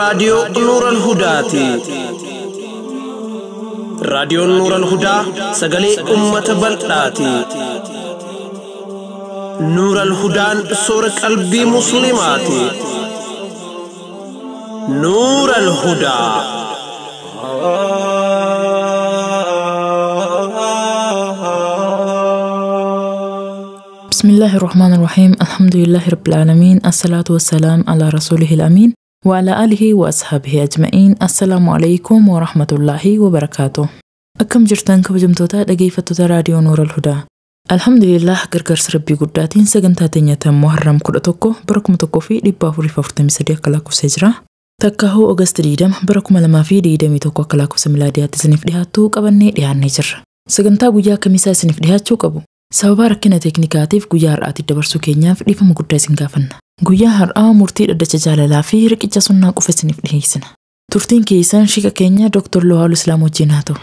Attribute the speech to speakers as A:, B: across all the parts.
A: راديو نور الهدى راديو نور الهدى سجلي أمة بلداتي نور الهدى سور قلبي مسلماتي نور الهدى
B: بسم الله الرحمن الرحيم الحمد لله رب العالمين الصلاة والسلام على رسوله الأمين وعلى آله وأصحابه أجمعين السلام عليكم ورحمة الله وبركاته أكم جرتان كبجمتوتا دقيفتوتا راديو نور الهدى الحمد لله قرقرس ربي قداتين سجنتاتين يتم محرم كرتوكو بركم توكو في دبا فريفا فرتمي سديا كلاكو سجرا تكاهو أغسط ديدم بركم لما في ديدمي توكو كلاكو سميلاديات سنف ديهاتو قبني ديان نجر سجنتا قويا كميسا سنف ديهاتو قبو sababa rakkina teeknikaatiif guyyaa har'aatti dabarsuu keenyaaf dhiifama guddaa isin gaafanna. Guyyaa har'aa murtii dhaddacha jaalalaa fi riqicha sunnaa qofa isiniif dhiyeessina. Turtiin keessan shiika keenya Dr. Lawal Islaam wajjin haa ta'u.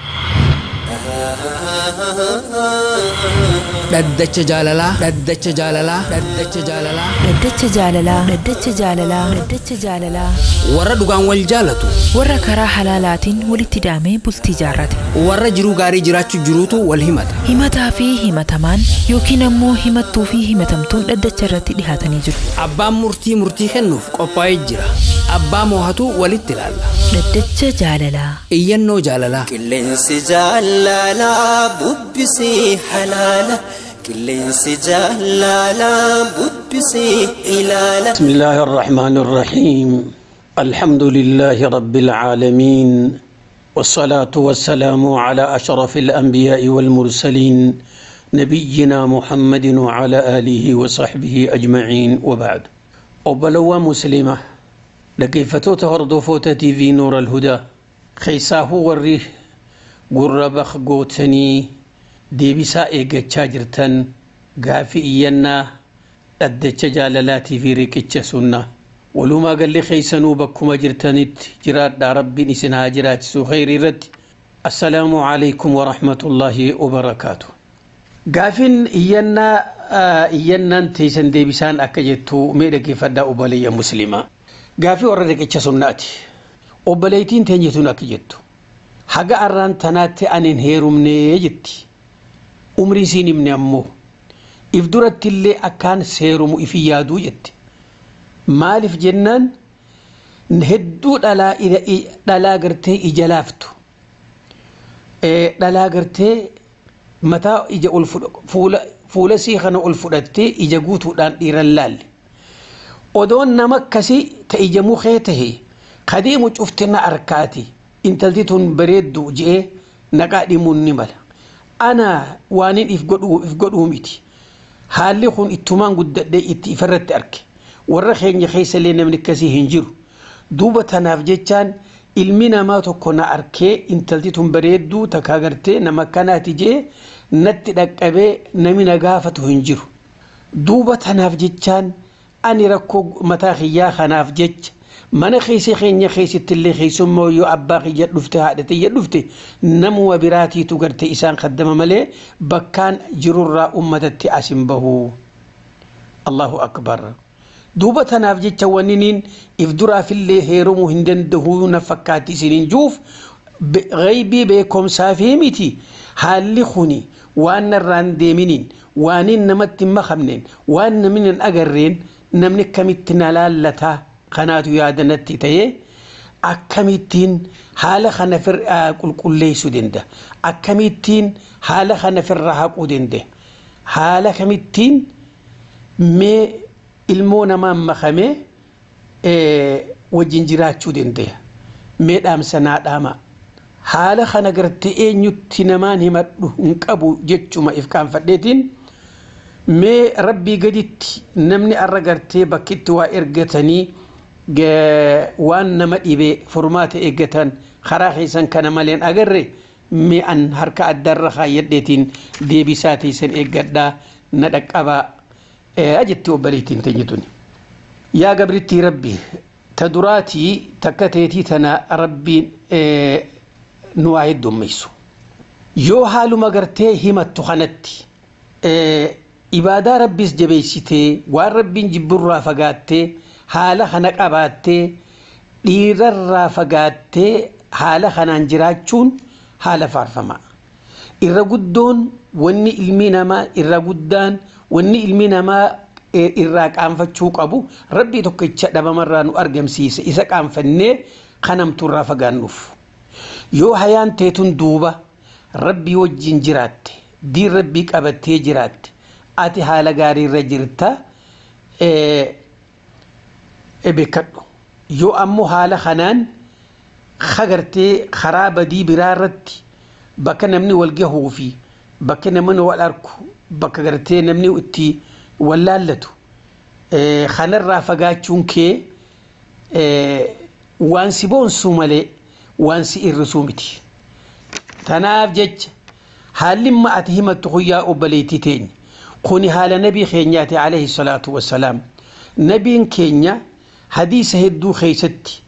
C: Dhaddacha jaalalaa, dhaddacha jaalalaa, dhaddacha jaalalaa,
B: Dhaddacha jaalalaa, dhaddacha jaalalaa, dhaddacha jaalalaa.
C: warra dhugaan wal jaalatu,
B: Warra karaa halaalaatiin walitti daamee bultii jaarrate.
C: warra jiruu gaarii jiraachuu jiruutu wal himata.
B: Himataa fi himatamaan yookiin ammoo himattuu fi himatamtuun dhaddacha irratti dhihaatanii jiru.
C: Abbaan murtii kennuuf qophaa'ee jira. Abbaa moohatu walitti ilaalla.
B: Dhaddacha jaalalaa.
C: Iyyannoo jaalalaa.
D: Qilleensi jaalalaa bubbisii halaala. Qilleensi jaalalaa bubbisii ilaala.
E: بسم الله الرحمن الرحيم الحمد لله رب العالمين والصلاة والسلام على أشرف الأنبياء والمرسلين نبينا محمد وعلى آله وصحبه أجمعين وبعد وبلوى مسلمة لكيفتو تهردفوت تي في نور الهدى خيساه وريه قربخ قوتني دي بسائق تشاجرتن قافي إينا أدتش جالالاتي في ريكتش سنة ولما قال لي خيسنو بكما جرتنت جرات دا ربي نسنها جرات سو خير رد السلام عليكم ورحمة الله وبركاته قافين إينا تيسن دي بسان أكجتو ميرك فدا أبالي مسلمة قافي وردك اتش سناتي أباليتين تنجتون أكجتو حقا أران تناتي أنين هيرو مني جتي umrii siin himne ammoo if duratti illee akkaan seerumu ifi yaaduu jette maaliif jennaan hedduu dhalaa gartee ija laaftu dhalaa gartee mataa ija ol fuula sii kana ol fudhattee ija guutuudhaan dhiiran laalle odoon nama akkasii ka ija mukee tahe kadeemu cuftina arkaati intalti tun bareeddu je'ee naqaa dhimuun ni mala. أنا وانين إفقدوا ميتي هالي خون إتمان قد إتي فرت أرك والرخين يخيس لنا من الكسي هنجر دوبة تنافجتان المنا ما تكون أركي إنتلتهم بريدو تكاغرتي نما كانت جي نتدك أبي نمنا قافة هنجر دوبة تنافجتان أني ركو متاخيا خنافجت من خيسي خين يخيسي تلي خيسو مو يو أباقي يدلفته هادتي يدلفته نمو براتي تقرتي إسان خدم ملي بكان جرور أمتتي أسم بهو الله أكبر دوبة تنافجي توانينين إفدرا في اللي هيرمو هندن دهو نفكاتي سنين جوف غيبي بيكم سافيمتي هالي خوني وان الران ديمينين وانين نمت مخمنين وان من أقرين نمنك كمتنا لالتا خناتو يادنتي تيه أكميتين حالة خنفر كل ليسو دنده أكميتين حالة خنفر رهاب ودنده حالة كميتين مي المونا ما مخمه وجنجرات شو دنده مي دام سنة داما حالة خنقرتي نيوتينمان همت نكابو جتشو ما إفكان فديتين مي ربي قدت نمني أرقرتي بكت وإرقتني waan nama dhibee furmaata eeggatan karaa keessan kana maleen agarre mi an harka addarra kaayyadheetiin deebisaa teessan eeggadhaa na dhaqqabaa ajetti obbaleettiin teenyituni yaa gabrittii rabbi ta duraatii takka teetii tana rabbiin nu waa heddummeessu yoo haaluma gartee himattu kanatti ibaadaa rabbiis jabeessitee waan rabbiin jibburraa fagaattee haala kana qabattee dhiirarraa fagaattee haala kanaan jiraachuun haala faarfamaa. Irra guddoon wanni ilmi namaa irra guddaan wanni ilmi namaa irraa qaanfachuu qabu rabbii tokkicha dhabamarraa nu argamsiise isa qaanfannee kanamturraa fagaannuuf. Yoo hayaan teetun duuba rabbii wajjin jiraatte diin rabbii qabattee jiraatte ati haala gaariirra jirta beekadhu. Yoo ammoo haala kanaan hagartee karaa badii biraa irratti bakka namni wal gahuu fi bakka namni wal arku bakka gartee namni itti wal laallatu kanarraa fagaachuun kee waan si boonsu malee waan si irrisuu miti. Tanaaf jecha haalli ati himattu guyyaa obboleettii teenya kuni haala nabii keenyaati alayhi salaatu wassalaam. Nabiin keenya hadiisa hedduu keessatti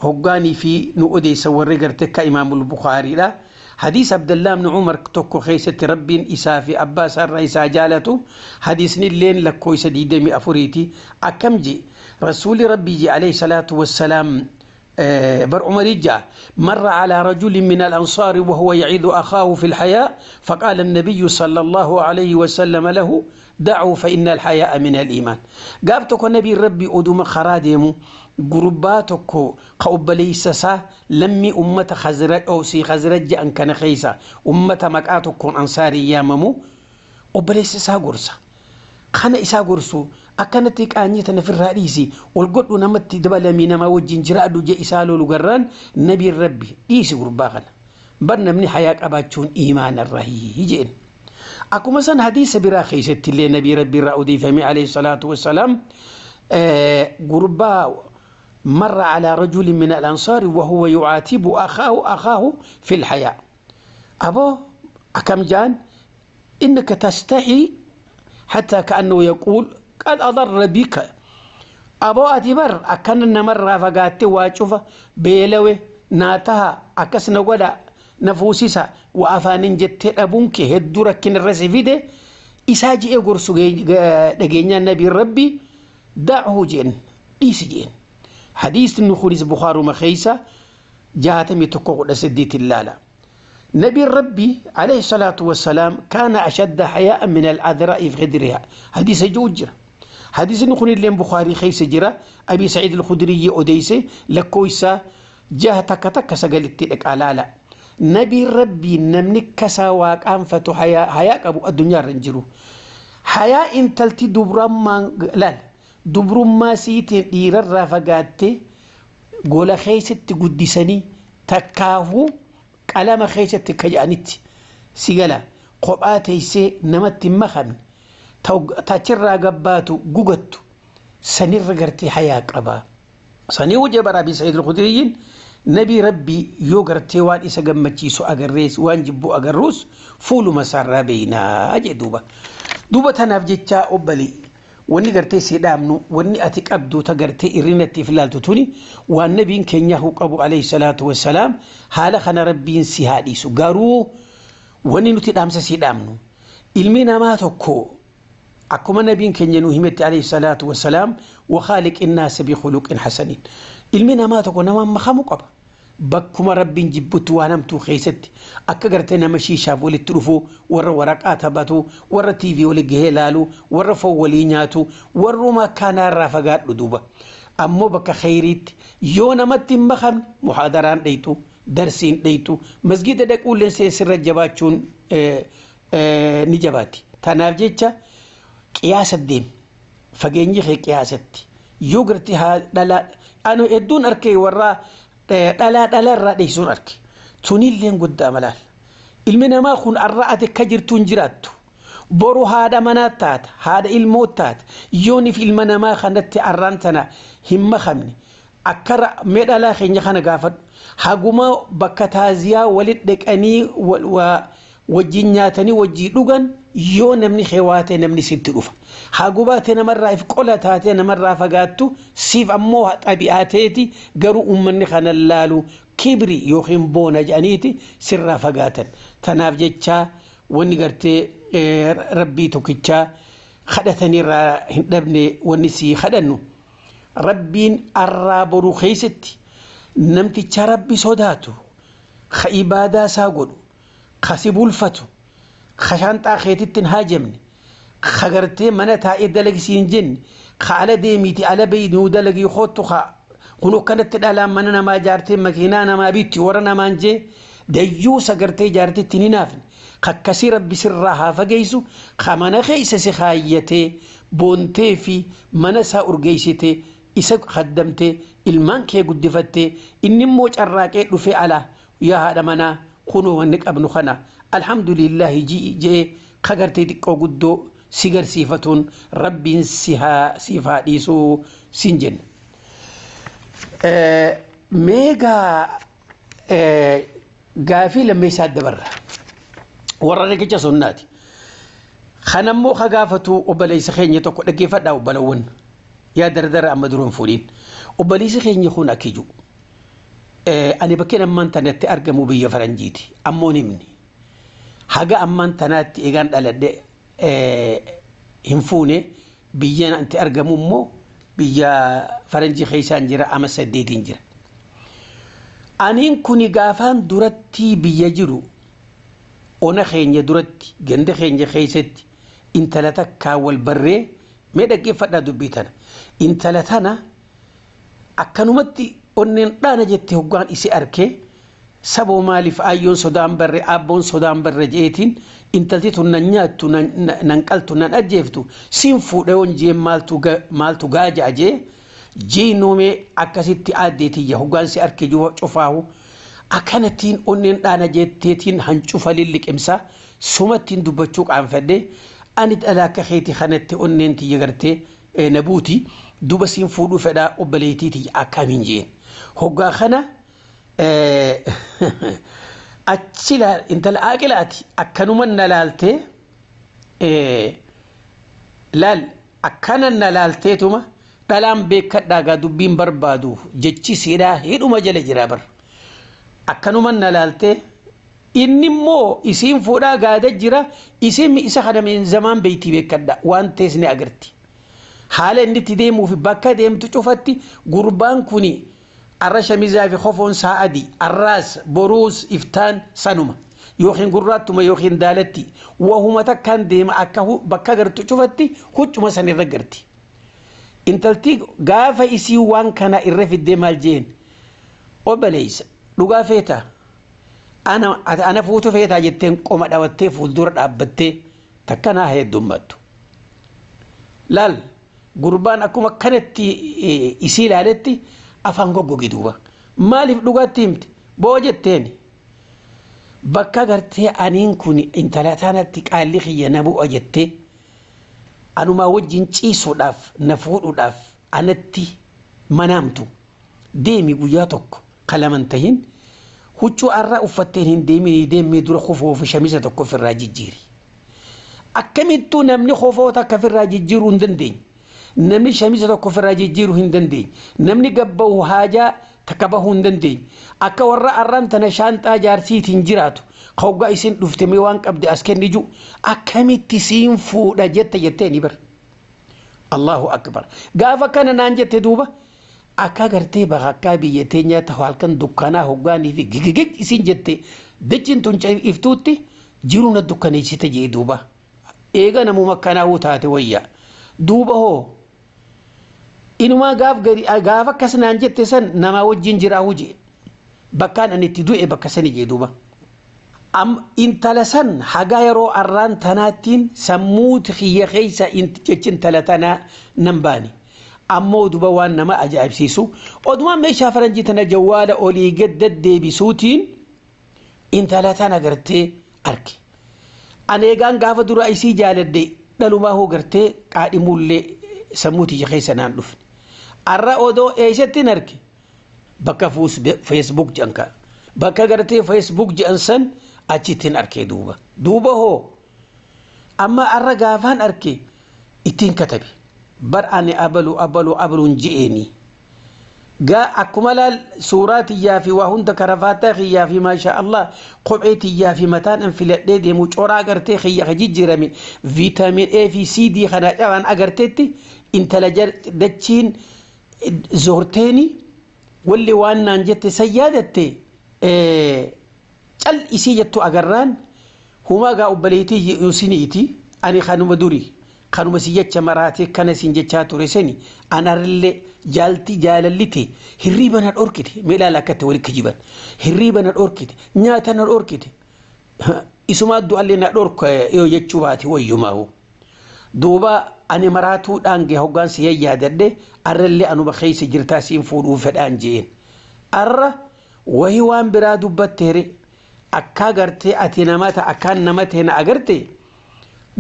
E: hoggaanii fi nu odeessa warri gartee ka imaamul Bukhaariidha. حديث عبد الله بن عمر توكو خيسة ربين إسا في أباس الرئيسة جالته حديث نلين لكوي سديد مي أفريتي أكم جي رسول ربي جي عليه الصلاة والسلام بر عمر جاء مر على رجل من الأنصار وهو يعيد أخاه في الحياة فقال النبي صلى الله عليه وسلم له دعوا فإن الحياء من الإيمان. قابتك النبي ربي أدوم خراديمو قرباتك قوبليسسا لمي أمة خزرج أو سي خزرج أن كان خيسا أمة مكاتك أنصاري ياممو قوبليسسا قرصا خانا إسا قرصو أكانتك آنيتنا في الرئيسي والقد نمت دبال مينا ما وجين جرادو جا إسالو لقران نبي ربي إيسي قرباغنا برنا من حياك أباتشون إيمان الرهي يجين أكو مثلا حديث برا خيسة اللي نبي ربي رأودي فمي عليه الصلاة والسلام قربا مر على رجل من الأنصار وهو يعاتب أخاه في الحياة أبو أكم جان إنك تستحي حتى كأنه يقول قد أضر بك أبو أتبر أكن مرة فقات واجفة بيلوي ناتها أكسن ولا نفوسيسا وأفانين جت أبونك هدورك الرسفيدة إساجي يقرسو دقينا النبي ربي دعه جن إيس جن حديث النخوليس بخار مخيسة جاءت متقوق لسديت اللالة نبي ربي عليه الصلاة والسلام كان أشد حياء من العذراء في خدرها حديث جوجر حديث النخولي اللي بخاري خيسة جرا أبي سعيد الخدري أديسي لكويسة جاء تك سقلت لك على نبي ربي نمنك كساواك أنفتو حياء أبو الدنيا رنجرو حياء انتلتي دبرما لا دبرما سيتي دير الرافقات قول خيسة قدسني تكافو قلم خيسة كجانت سيقلا قباتي سي نمت مخن تاچر قباتو قوغتو سنير رقرتي حياء قبا سني وجب ربي سيد الخدريين نبي ربي يوغرتي وان إسا قمتشيسو أغريس وان جبو أغروس فولو مسار بينا أجي دوبا تنافجتشا أبالي واني غرتي سيدامنو واني أتك أبدو تغرتي إرينتي فلالتو توني وان نبي كنياهو قبو عليه الصلاة والسلام حالا خنا ربي سيهاديسو غارو واني نتدامس سيدامنو إلمينا ما تكو أكما نبي كنيانو همت عليه الصلاة والسلام وخالق الناس بخلق حسنين إلمينا ما تكو نمان مخامو قبا بكما ربي جبتو وانمتو خيست أكا غرتنا مشي شافو للتلفو ورا ورقات باتو ورا تيفي ولقهلالو ورا فولينياتو ورا ما كان رافقات لدوبا أمو بك خيريت يونا متن مخم محاضران ديتو درسين ديتو مسجد دك أولين سيسر الجباتشون نجباتي تنافجيتشا قياس الدين فجيني خي قياستي يوغرتي ها أنا إدون أركي ورا دلا راديسون أركي توني لين قدام لال المنا ما خون الرأت كجر تنجراتو برو هذا مناتات هذا الموتات يوني في المنا ما خنت أرانتنا هم خمني أكر مدلا خيني خنا قافد هاجوما بكتازيا ولد دك أني وجينياتني وجيلوغان يو نمني خواتي نمني سنتلوفا هاقوباتنا مرة إفقولتاتنا مرة فقاتو سيف أموها طبيعاتيتي قروا أمني خان اللالو كبري يوخين بونا جانيتي سر فقاتا تناف جيتشا واني قرتي ربي توكيتشا خدثني هندبني ونسي خدنو ربين الرابرو خيستي نمتي ربي صداتو خإبادة ساقولو خسبول فتو خشانت آخيتي تنهاجمني خغرتي منتا إدلق سينجن خالة ديميتي على بيدي ودلق يخوتو كنو كانت تدالا مننا ما جارتي مكينانا ما بيتي ورنا ما نجي ديو سقرتي جارتي تنينافن خكسي ربي سرها فقيسو خمانا خيس سخايتي بونتي في منسا أرقيستي إسا خدمتي المان كي قدفتي إني موج الراكي رفي على يا هذا منا كنو ونك ابن خنا الحمد لله جي خغرتي ديكو قدو سيغر صفتون ربي سيها صفا ديسو سنجن ميغا غافي لما يساد برا ورغيك سناتي خنمو خغافتو وبليس خيني توكو دغي فدا وبلون يا دردر امدرون فولين وبليس خيني خون اكيجو أنا بكين أمان تنات أرجمو بيا فرنجيتي أموني مني حاجة أمان تنات إيجان على ده هنفوني بيا أنت أرجمو مو بيا فرنجي خيسان جرا أما سديدين جرا أنين كوني غافان دورتي بيا جرو أنا خيني دورتي جند خيني خيستي إن تلاتك كاول بري ميدا كيف فدا دبيتنا إن تلاتنا أكنومتي onneen dhaana jette hoggaan isi arke saboo maaliif ayyoon sodaan barre abboon sodaan barre jeetiin intalti tun nan nyaattu nan qaltu nan ajjeeftu siin fuudhe on jee maaltu gaaja jee jiinume akkasitti aaddeetiyya hoggaan si arke cufaahu akkanattiin onneen dhaana jetteetiin hancufa lilliqimsa sumattiin dubbachuu qaanfadhe ani dhalaaka keeti kanatti onneen tiyya gartee nabuuti duba siin fuudhu fedhaa obbaleetiiti akkamiin jeen هوغا خنا أتشيلا أنت الآكلاتي أكنو من نلالتي لال أكنا نلالتي توما دلام بيك داغا دبين بربادو جتشي سيدا هيدو مجال جرابر أكنو من نلالتي إني مو اسم فودا غادا جرا اسم إسا خدا من زمان بيتي بيك دا وان تيسني أغرتي حالا إني تديمو في بكا ديم تشوفتي قربان كوني الرشا ميزا خوفون ساعدي الراس بروز إفتان سنوما يوخين قراتما يوخين دالتي وهما تكان ديما أكاهو بكاقر تشوفتي خوش سني رقرتي انتلتي غافة إسي وان كان إرف الديما الجين وبليس لغا فيتا أنا فوتو فيتا جتين قوما داوتي فولدور دابتي تكنا هاي الدماتو لال قربان أكوما كانت إسي لالتي afaan goggogii duuba maaliif dhugaatti himte boo jetteeni bakka gartee aniin kun intala tanatti qaalli kiyya na bu'a jettee anumaa wajjin ciisuudhaaf na fuudhuudhaaf anatti manaamtu deemi guyyaa tokko kalaman tahin huccuu arraa uffatteen hin deemee dura kofoo fi shamisa tokko ofirraa jijjiiri akkamittuu namni kofoo takka ofirraa jijjiiruu hin dandeenye namni shamisa tokko ofirraa jijjiiruu hin dandeenye namni gabbahu haajaa takabahuu hin dandeenye akka warra arraan tana shaanxaa jaarsiitiin jiraatu hoggaa isin dhuftee waan qabde as kenniju akkamitti siin fuudha jettee ni bar Allahu akbar gaafa kana naan jette duuba akka gartee bakka biyya teenya ta'u halkan dukkanaa hoggaanii fi gigigig isin jette dachin tun iftuutti jiruuna dukkaneessite jee duuba eega namuma kanaa taate wayya duuba hoo inuma gaaf akkas naan jette san nama wajjin jiraa hujii bakkaan ani itti du'e bakka sani jee duuba intala san hagaa yeroo arraan tanaattiin sammuuti xiyya keeysa jechin tala tanaa nan baani ammoo duba waan nama ajaa'ibsiisu odumaan meeshaa faranjii tana jawwaala olii gadda deebisuutiin intala tana gartee arge aneegaan gaafa dura isii jaaladde dhalumaa hoo gartee qaadhimullee sammuuti keessa naan dhufne arra odoo eesattiin arge bakka Facebook janka bakka gartee Facebook jedhan san achitin arke duuba hoo amma arra gaafaan arke ittiin katabe bar ani abalun je'eni ga akkuma laal suuratiyyaa fi waa hunda karafaata khiyyaa fi maasha Allah qopheetiyyaa fi mataan an filadhee deemu coraa agartee khiyya jijjiirame vitamin A fi C D kana dhawan agarteetti intala dachiin zoorteeni واللي وانا نجت سيادتي cal isii jettu agarraan humaa gaa ubbaleetii yusiniiti ani kanuma duri kanuma si jecha maraatee kana sin jechaa ture seni anarille jaalallite hirriba na dhorkite meelaal akkatti walitti jiban hirriba na dhorkite nyaata na dhorkite isuma du'allee na dhorka yoo jechuu baati wayyumaahu duuba ani maraatuudhaan gee hoggaan si yaadadde arrille anuma keessa jirtaa siin fuudhuu fedhaan jeen arra wahi waan biraa dubbatteere akka gartee ati namata akkaan namate na agarte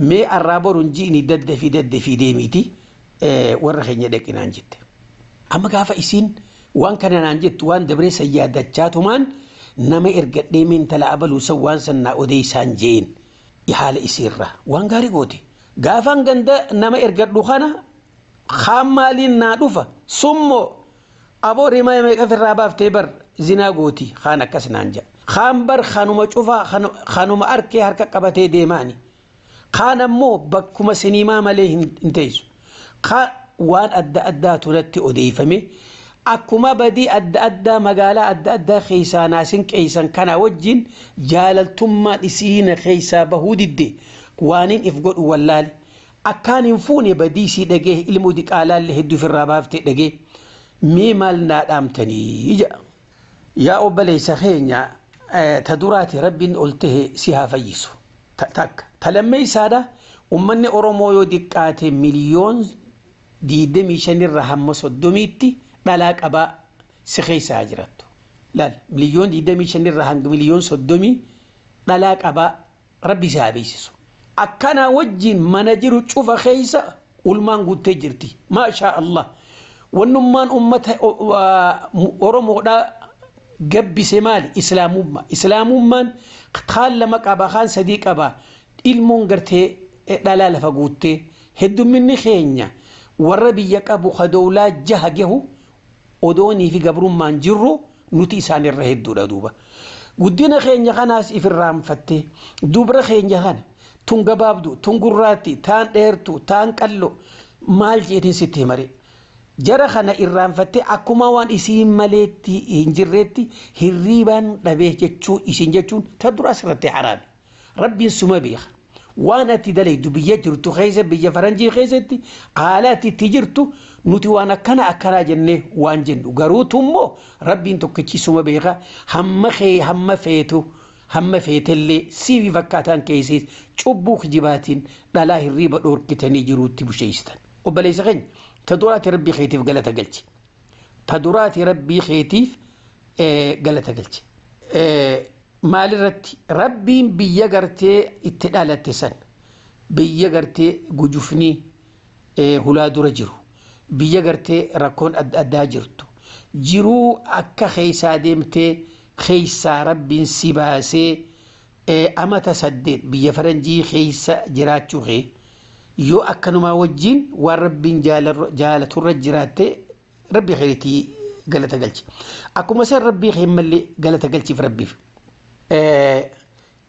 E: mee arraa boruun ji'ini daddafi deemiti warra keenya dhaqinaan jette amma gaafa isiin waan kana naan jettu waan dabree sayyaadachaatumaan nama ergadhee min tala abaluu san waan sannaa odeysaan jeen haala isiirra waan gaarii goote gaafaan ganda nama ergadhu kana kaan maaliin naa dhufa summoo aboo rimaa meeqa firraa baaftee bar zinaa gooti kaan akkas naan jedha kaan bar kanuma cufaa kanuma arkee harka qabatee deemaani kaan ammoo bakkuma siniimaa malee hin teessu kaan waan adda addaatu natti odeeffame akkuma badii adda addaa magaalaa adda addaa keessaa naasin qeeysan kana wajjin jaalaltummaan isiina keessaa bahuu didde waanin if godhu wallaale akkaan hin fuune badii sii dhagee ilmoo diqaalaallee hedduu firraa baaftee dhagee mee maal naa dhaamtanii jedha yaa obboleessa keenya taduraati rabbiin ol tahe si haa fayyisu takka talammeeysaadha ummanni oromoo yoo diqqaate miliyoon 25 irra hamma 30tti dhalaa qabaa si keessaa jirattu laal miliyoon 25 irra hanga miliyoon 30 dhalaa qabaa rabbi si haa beeksisu akkana wajjin mana jiru cufa keessa ulmaan guuttee jirti maashaa Allah wannummaan ummata oromoodhaa gabbise maali islaamummaan kaan lama qaba kaan sadii qaba ilmoon gartee dhalaa lafa guuttee heddumminni keenya warra biyya qabu kadowlaa jaha gahu odoonii fi gabrummaan jirru nuti isaanirra hedduudha duuba guddina keenya kanaas ifirraanfatte dubra keenya kana tun gabaabdu tun gurraatti taan dheertu taan qallo maal jeetin sitti mare jara kana irraanfatte akkuma waan isiin maleetti hin jirreetti hirriibaan dhabee jechuu isin jechuun tadura asirratti haraami rabbiin suma beeka waan ati dalaydu biyya jirtu keessa biyya faranjii keessatti haala ati itti jirtu nuti waan akkanaa jennee waan jennu garuutummoo rabbiin tokkichi suma beeka hamma feetellee siifi fakkaataan keessis cubbuu jibaatiin dhalaa hirriiba dhoorkitanii jiruutti busheessitan obboleessa keenya تدورات ربي خيتيف قالت قلتي تدورات ربي خيتيف قالت قلتي مال رتي ربي بيجرتي اتدالت سن بيجرتي جوجفني هلاد رجرو بيجرتي ركون أداجرتو جرو أكا خيسا ديمتي خيسا ربي سباسي أما تصدق بيفرنجي خيسا جراتشو خي يو أكنما وجين وربين جالة الرجرات ربي خيرتي قالت قلتي أكو مسار ربي خيم اللي قالت قلتي في ربي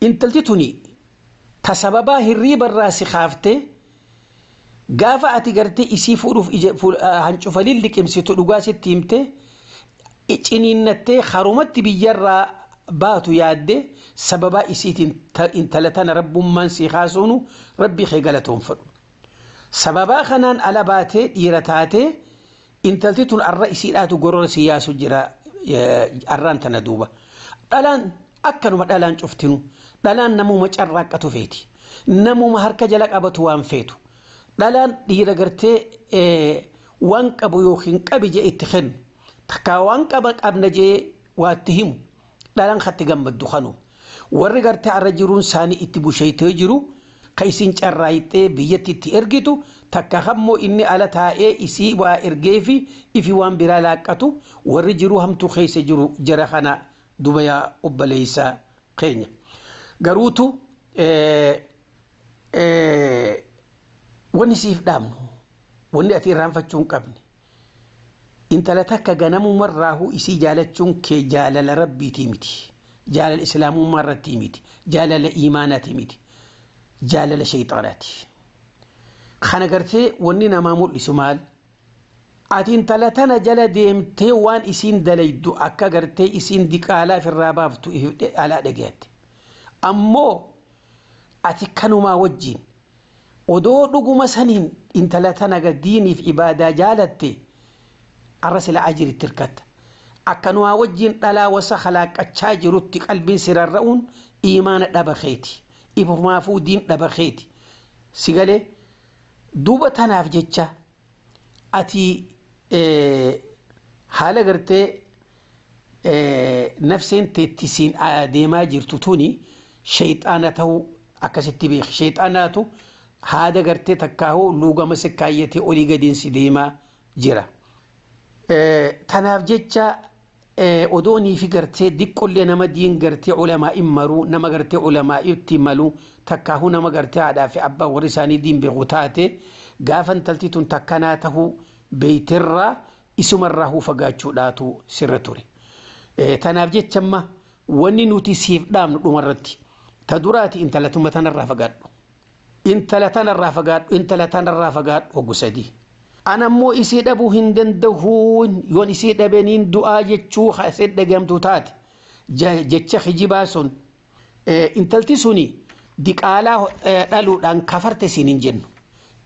E: إن تلتتني تسببا هريب الراس خافته قافة أتقرتي إسي فوروف هنشوف اللي كمسيتو لقاسي تيمته إنتي خرومت بيجرى باتو يادي سببا إسيت إن تلتنا رب من سيخاسونو ربي خي قالتهم فرو سببا خنان على باتي ديرتاتي إن تلتتون الرئيسي لاتو قرور سياسو جرا أران تندوبا دلان أكنو دلان شفتنو دلان نمو مجرقة فيتي نمو مهركة جلق أبتوان فيتو دلان ديرا قرتي وانك أبو يوخين كبي جي اتخن تكا وانك أبنا جي واتهمو دلان خط جنب الدخانو ورغرت الرجلون ساني اتبو شيء تجرو كيسين شرايته بيتي تيرجتو تكهمو إني على تاء إسي وإرجيفي إفي وان برالاكتو ورجلو هم تخيس جرو جرخنا دبيا أبليسا قينيا قروتو ونسيف دامنو ونأتي رانفتشون قبني انت لتك جنم مرة إسي جالتشون كي جال ربي تيمتي جال الإسلام مرة تيمتي جال الإيمان تيمتي جال الشيطانات خنا قرتي وننا مامور لسمال atiin talatana jala deemtee waan isiin dalaydu akka gartee isiin diqaalaa firraa baaftu alaa dhageette ammoo ati kanumaa wajjiin odoo dhuguma saniin intala tana diiniif ibaadaa jaalatte arra sila ajiri tirkata akkanumaa wajjiin dhalaa wasa khalaaqachaa jirutti qalbiin sirarra'uun iimaana dhabakeeti ifumaafuu diin dhabakeeti sigalee duuba tanaaf jecha ati haala gartee nafseen teettisiin deemaa jirtu tuni shayxaana ta'uu akkasitti beek shayxaanaatu haada gartee takkaahoo luugama sikkaayyatee olii gadiinsi deemaa jira. Tanaaf jecha odoonii fi gartee diqqollee nama diin gartee ulamaa immaruu nama gartee ulamaa itti maluu takkaahuu nama gartee haadhaa fi abbaa warri isaanii diin beeku taate gaafa intalti tun takkanaa tahuu beeytirraa isumarraa huu fagaachuudhaatu sirra ture. Tanaaf jecha amma wanni nuti siif dhaamnu dhumarratti ta duraati intala tuma tanarraa fagaadhu. Intala tanarraa fagaadhu intala tanarraa fagaadhu oggu sadii. Anammoo isii dhabuu hin danda'uun yoon isii dhabaniin du'aa jechuu haasee dhagamtu taate jecha hijibaa sun intalti suni diqaalaa dhaluudhaan kafarte siin hin jennu.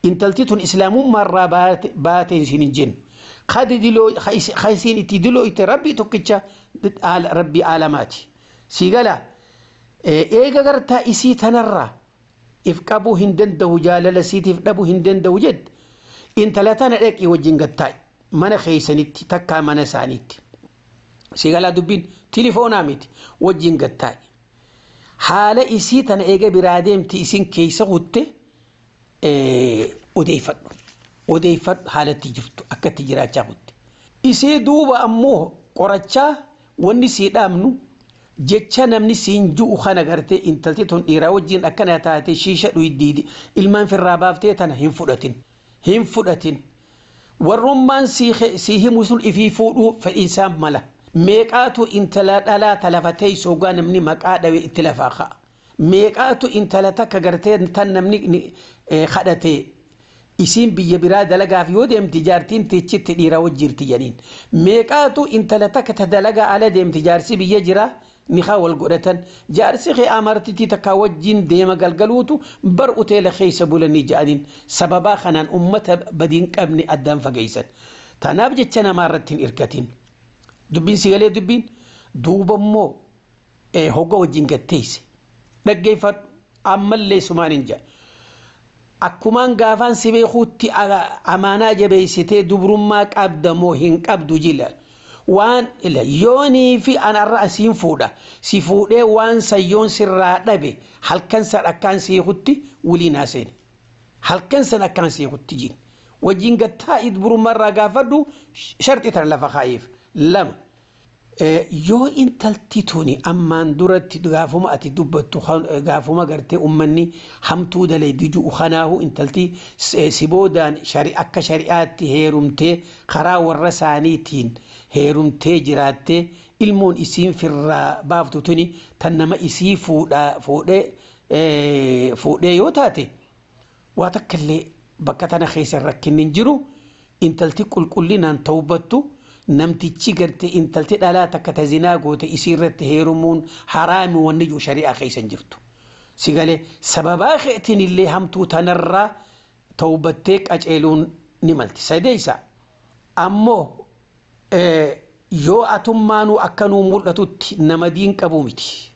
E: Intalti tun islaamummaarraa baate siin hin jennu. Khadi diloo khaysiin itti diloo itti rabbii tokkicha rabbii aalamaati. Sigala eega gartaa isii tanarraa if qabuu hin danda'u jaalala siitiif dhabuu hin danda'u jedhe intala tana dhaqii wajjin gattaa'e mana keeysanitti takkaa mana isaaniitti. Sigala dubbiin tilifoonaa miti wajjin gattaa'e. Haala isii tana eega biraa deemti isin keeysa guutte odeeffadhu haalatti jirtu akkatti jiraachaa guutte. Isii duuba ammoo qorachaa wanni sii dhaamnu jecha namni siin ju'u kana gartee intalti tun dhiiraa wajjin akkana taate shiisha dhuyiddiidi ilmaan firraa baaftee tana hin fudhatin warrummaan sii himu sun ifii fuudhuu fedhiisaan mala meeqaatu intala dhalaa talafatee soogaa namni maqaa dhawe itti lafaa ka'a meeqaatu intala takka gartee tan namni kadhatee isiin biyya biraa dalagaaf yoo deemti jaartiin tichitti dhiiraa wajjirti janiin meeqaatu intala takka ta dalagaa ala deemti jaarsi biyya jiraa nikaa wal godhatan jaarsi kee amartitii takka wajjin deema galgaluutu bar uteela keessa bulanii ja'aniin sababaa kanaan ummata badiin qabne addaan fageessan. Tanaaf jecha namaa irratti hin hirkatin. Dubbiin sigalee dubbiin duuba immoo hogga wajjin gatteesse. Dhaggeeffadhu ammallee sumaan hin jedhu. Akkumaan gaafaan si beekuutti amaanaa jabeessitee dubrummaa qabda moo hin qabdu jila. Waan ila yoonii fi anarra asiin fuudha si fuudhee waan sayyoon sirraa dhabe halkan san akkaan seekutti waliin haaseen halkan san akkaan seekutti jin wajjin gattaa dubrummaarraa gaafadhu sharxi tan lafa kaayeef lama yoo intalti tuni ammaan duratti gaafuma ati dubbattu gaafuma gartee ummanni hamtuu dalaydi ju'u kanaahu intalti si boodaan akka shari'aatti heerumtee karaa warra isaaniitiin heerumtee jiraattee ilmoon isiin firraa baaftu tuni tan nama isii fuudhee yoo taate waa takkallee bakka tana keessa rakkinni hin jiru intalti qulqullinaan tawbattu namtichi gartee intalti dhalaa takka ta zinaa goote isii irratti heerumuun haraami wanni jiru shari'aa keessa hin jirtu. Sigalee sababaa keetiin illee hamtuu tanarraa tawbattee qaceeluun ni malti. Sadeessa ammoo yoo atummaanuu akkanuu mul'atutti nama diin qabu miti.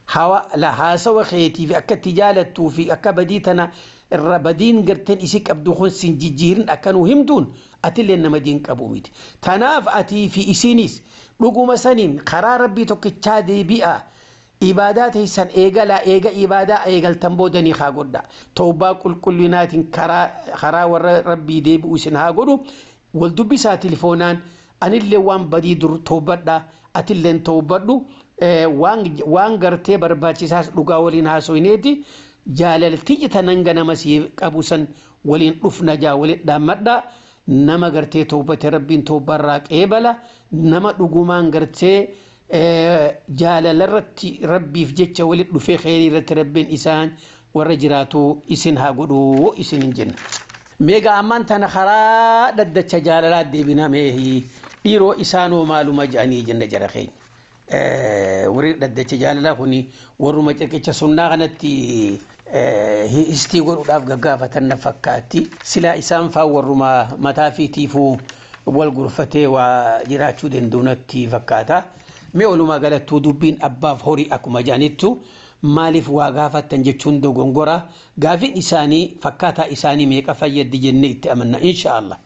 E: Haasawa keetii fi akka itti jaalattuu fi akka badii tana irra badiin garteen isi qabdu kun sin jijjiirin akkanuu himtuun atillee nama diin qabu miti. Tanaaf atii fi isinis dhuguma saniin karaa rabbii tokkichaa deebi'a. Ibaadaa teessan eega ibaadaa eegaltan boodanii haa godha. Tawbaa qulqullinaatiin karaa warra rabbii deebi'u isin haa godhu. Wal dubbisaa telefoonaan anillee waan badii dur tawbadha atilleen tawbadhu. Waan gartee barbaachisaas dhugaa waliin haasoineeti jaalaltii tanan ganama si qabu san waliin dhufna jaa waliin dhaammadha nama gartee tawbate rabbiin tawbarraa qeebala nama dhugumaan gartee jaalalarratti rabbiif jecha waliin dhufee khayrii irratti rabbiin isaan warra jiraatu isin haa godhu isin hin jenna. ميغا أمان تنخرا دد تجالات دي بنا ميهي إيرو إسانو مالو مجاني جنة جرخين ورد دد تجالات هني ورو مجاكي سنة غنتي استي ورو داف غغافة النفكاتي سلا إسان فا ورو ما تافي تيفو والغرفتي وجراتشو دين دونتي فكاتا ميولو ما قالتو دوبين أباف هوري أكو مجانيتو مالف وغافة تنجتشون دو غنغورا غافين إساني فكاتا إساني ميكا فايد دي جنة اتأمنا إن شاء الله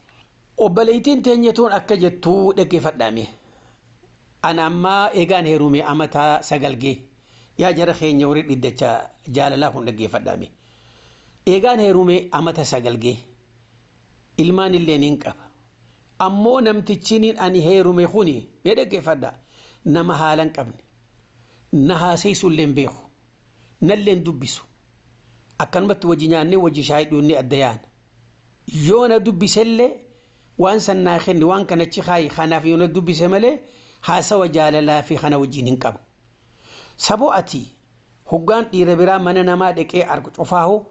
E: وبليتين تنجتون أكجتو دكي فدامي أنا أما إيغان هيرومي أمتا سقلقي يا جرخين يوريد إدتا جالالاه دكي فدامي إيغان هيرومي أمتا سقلقي إلمان اللي ننكب أمو نمتجينين أني هيرومي خوني يدكي فدا نما هالان قبني نها سيسو اللين بيخو نلين دبسو أكلمت وجناني وجي شاهدوني الديان يونا دبس اللي وانسا ناخني وان كانت شخاي خانا في يونا دبس ملي هاسا وجال لا في خانا وجينين قبل سبوأتي هقان إيرابرا من نما دكي أرقو شفاهو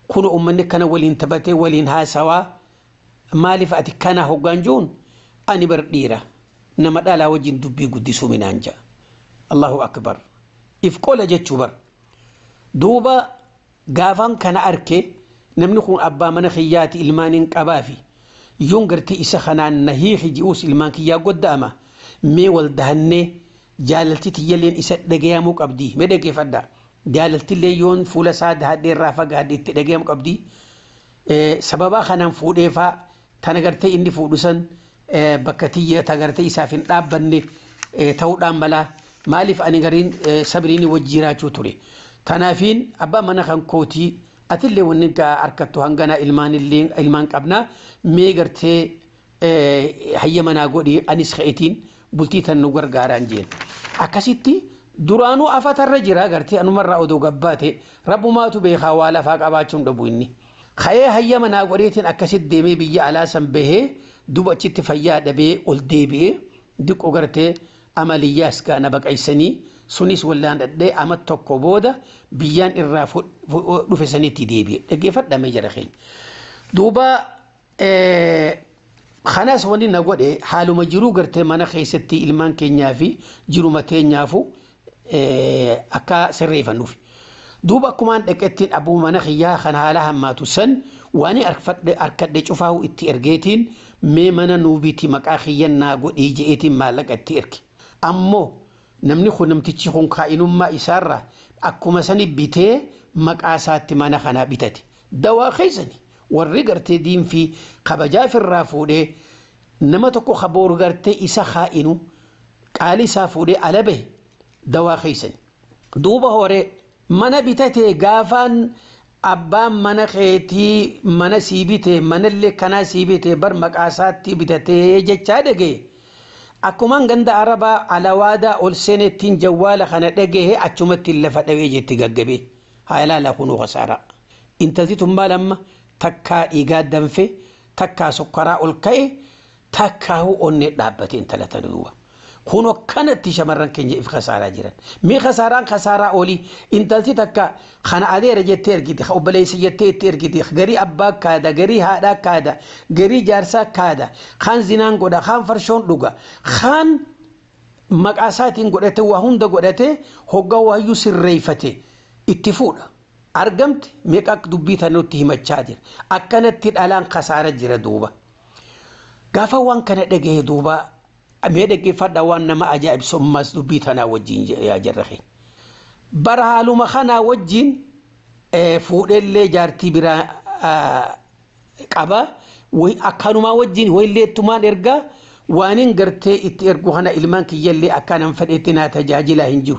E: كونو أمني كان ولين تبتي ولين هاسوا مالي فأتي كان هقان جون أني برديرا نما دالا وجين دبي قدسو من أنجا الله أكبر إفقول جتشو بر دوبا غافان كان أركي نمنخون أبا من خياتي إلمان قبافي يونغرتي إسا خنان نهيخ جيوس إلمان كيا قداما مي والدهني جاللتي تيالين إسا دقياموك أبدي مدقي فدا جاللتي اللي يون فولا ساد هادي الرافق هادي دقياموك أبدي سببا خنان فوديفا تنغرتي إني فودسن بكتية تغرتي إسافين رابني تودام بلا مالف أني غرين سبريني وجيراتو توري تنافين أبا من خان كوتي أتلي وننكا أركتو هنغانا إلمان قبنا ميغرتي هيا منا قولي أنيس خيتين بلتي تنوغر غاران جين أكاسيتي درانو أفات الرجرة غرتي أنو مرة أدو قباتي ربو ماتو بيخا والا فاق أباتشون دبويني خيه هيا منا قوليتين أكاسيت ديمي بيجي على سنبه دوبا چت فيا دبي ول ديبي ديك اوغرتي عملياس كان بقيسني سونيس ولان دي امت توكو بودا بيان الرافو دفسني تي ديبي دغي فدا ما جرخي دوبا خناس وني نغودي حالو مجرو غرتي منا خيستي المان كينيا في جرومتي نيافو اكا سريفا نوفي دوبا كمان دكتين ابو منخيا خنا لها ما تسن واني اركد شوفاو اتي ارجيتين ميمنا نوبيتي مقاخيا ناغو ديجيتين مالك اتيرك امو نمني خو نمتي خون خاينو ما اساره اكو سني بيتي مقاسات منا خنا بيتتي دوا خيزني ورغرتي دين في خبجا في الرافودي نمتكو خبور غرتي اسا خاينو قالي سافودي علبه دوا خيزني دوبا هوري mana bitate gaafan abbaan mana keetii mana sii bite manallee kanaa sii bite bar maqaasaatti bitatee jechaa dhagaye akkumaan ganda arabaa alawaadaa ol seenettiin jawwaala kana dhagaye achumatti lafa dhawee jetti gaggabe haa ilaala kunuu khasaara intalti tummaa lamma takkaa dhiigaa danfe takkaa sukkaraa ol ka'e takkaa onnee dhaabbate intala tanuuba كونو كانت شمرن كنجي في خسارة جيران مي خساران خسارة أولي انتلتي تكا خانا أدير جتير جدي خو بليس جتير جدي غري أبا كادا غري هادا كادا غري جارسا كادا خان زنان قودا خان فرشون دوغا خان مقاساتين قودته وهند قودته هوغا وهيو سريفته اتفودا أرقمت ميقاك دبيتا نوتي مچادر أكانت تدالان خسارة جيرا دوبا غافا وان كانت دقيه دوبا أميدك فدا وانا ما أجاب سمس دبيتنا وجين يا جرخي برهالو مخنا وجين فوق اللي جارتي برا قبا وأكانوا ما وجين ويلي تمان إرجع وانين قرتي إترجو هنا إلمان كي يلي أكان فديتنا تجاجلا هنجو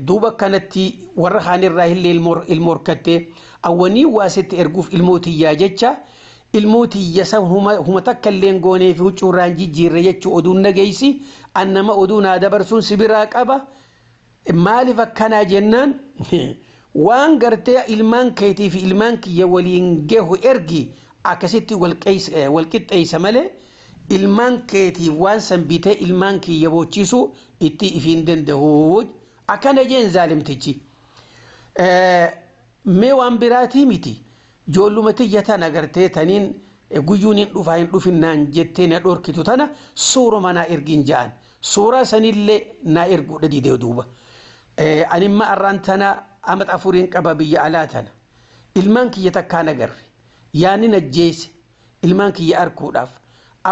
E: دوبا كانت ورخان الراهل المركتة أوني واسط إرجوف الموتي يا جتة الموتي يسوي هم تكلين قوني في وجوران جير يجتو أدون نجيسي أنما أدون هذا برسون سبراك أبا مالي فكنا جنان وان قرتي إلمان كيتي في إلمان كي ولين جه إرجي أكسيتي والكت أي سمله إلمان كيتي وان سنبيته إلمان كي يبوتشيسو إتي إفيندن دهوج أكنا جن ظالم تجي ميوان براتي ميتي joollumatti jatan agartee taniin guyyuun hin dhufaa hin dhufinnaan jettee na dhorkitu tana suuruma naa ergiin ja'an suuraa sanillee naa erguudha didee duuba animma arraan tana amat afuriin qaba biyya alaa tana ilmaan kiyya takkaan agarre yaani najjeese ilmaan kiyya arkuudhaaf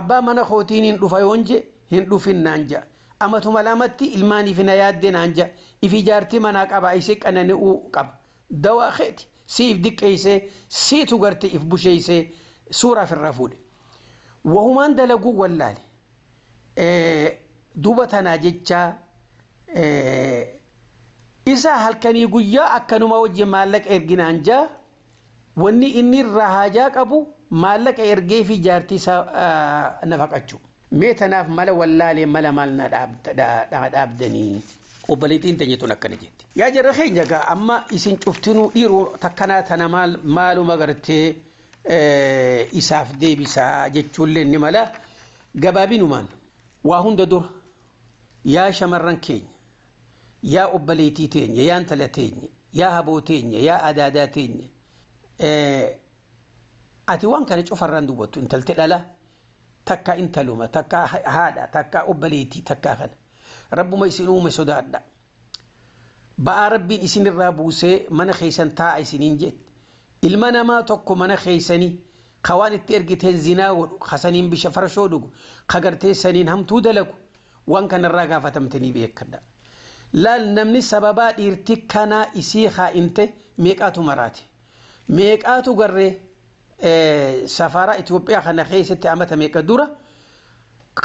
E: abbaa mana kootiin hin dhufa yoonje hin dhufinnaan ja'a amatuma lamatti ilmaaniif na yaaddee naan ja'a ifi jaartii manaa qaba isee qanani'uu qaba dawaa keeti siif diqqeessee siitu garte if busheessee suuraa firra fuudhe wahumaan dalaguu wallaale duuba tanaa jechaa isa halkanii guyyaa akkanuma wajjin maallaqa erginaan jaa wanni inni irraa haajaa qabu maallaqa ergee fi jaartii isaa nafaqachuu mee tanaaf mala wallaalee mala maal na dhaabdanii obboleettiin teenyatuun akkana jetti yaa jarra keenya gaa amma isin cuftinuu dhiiruu takkanaa tana maaluma gartee isaaf deebisaa jechuullee ni mala gabaabinumaan waa hunda dura yaa shamarran keenya yaa obboleettii teenya yaa intala teenya yaa haboo teenya yaa adaadaa teenya ati waan kana cufarraan duubattu intalti dhala takka intaluma takka haadha takka obboleettii takka kana rabbuma isin uume sodaadha ba'aa rabbiin isinirraa buusee mana keessan taa'a isiniin jette ilma namaa tokko mana keessanii kawaan itti ergiteen zinaa godhu kasaniin bisha farshoo dhugu kagartee saniin hamtuu dalagu waan kanarraa gaafatamtanii beekadha laal namni sababaa dhiirti kanaa isii kaa'inte meeqaatu maraate meeqaatu garree safaraa Itoophiyaa kana keessatti amata meeqa dura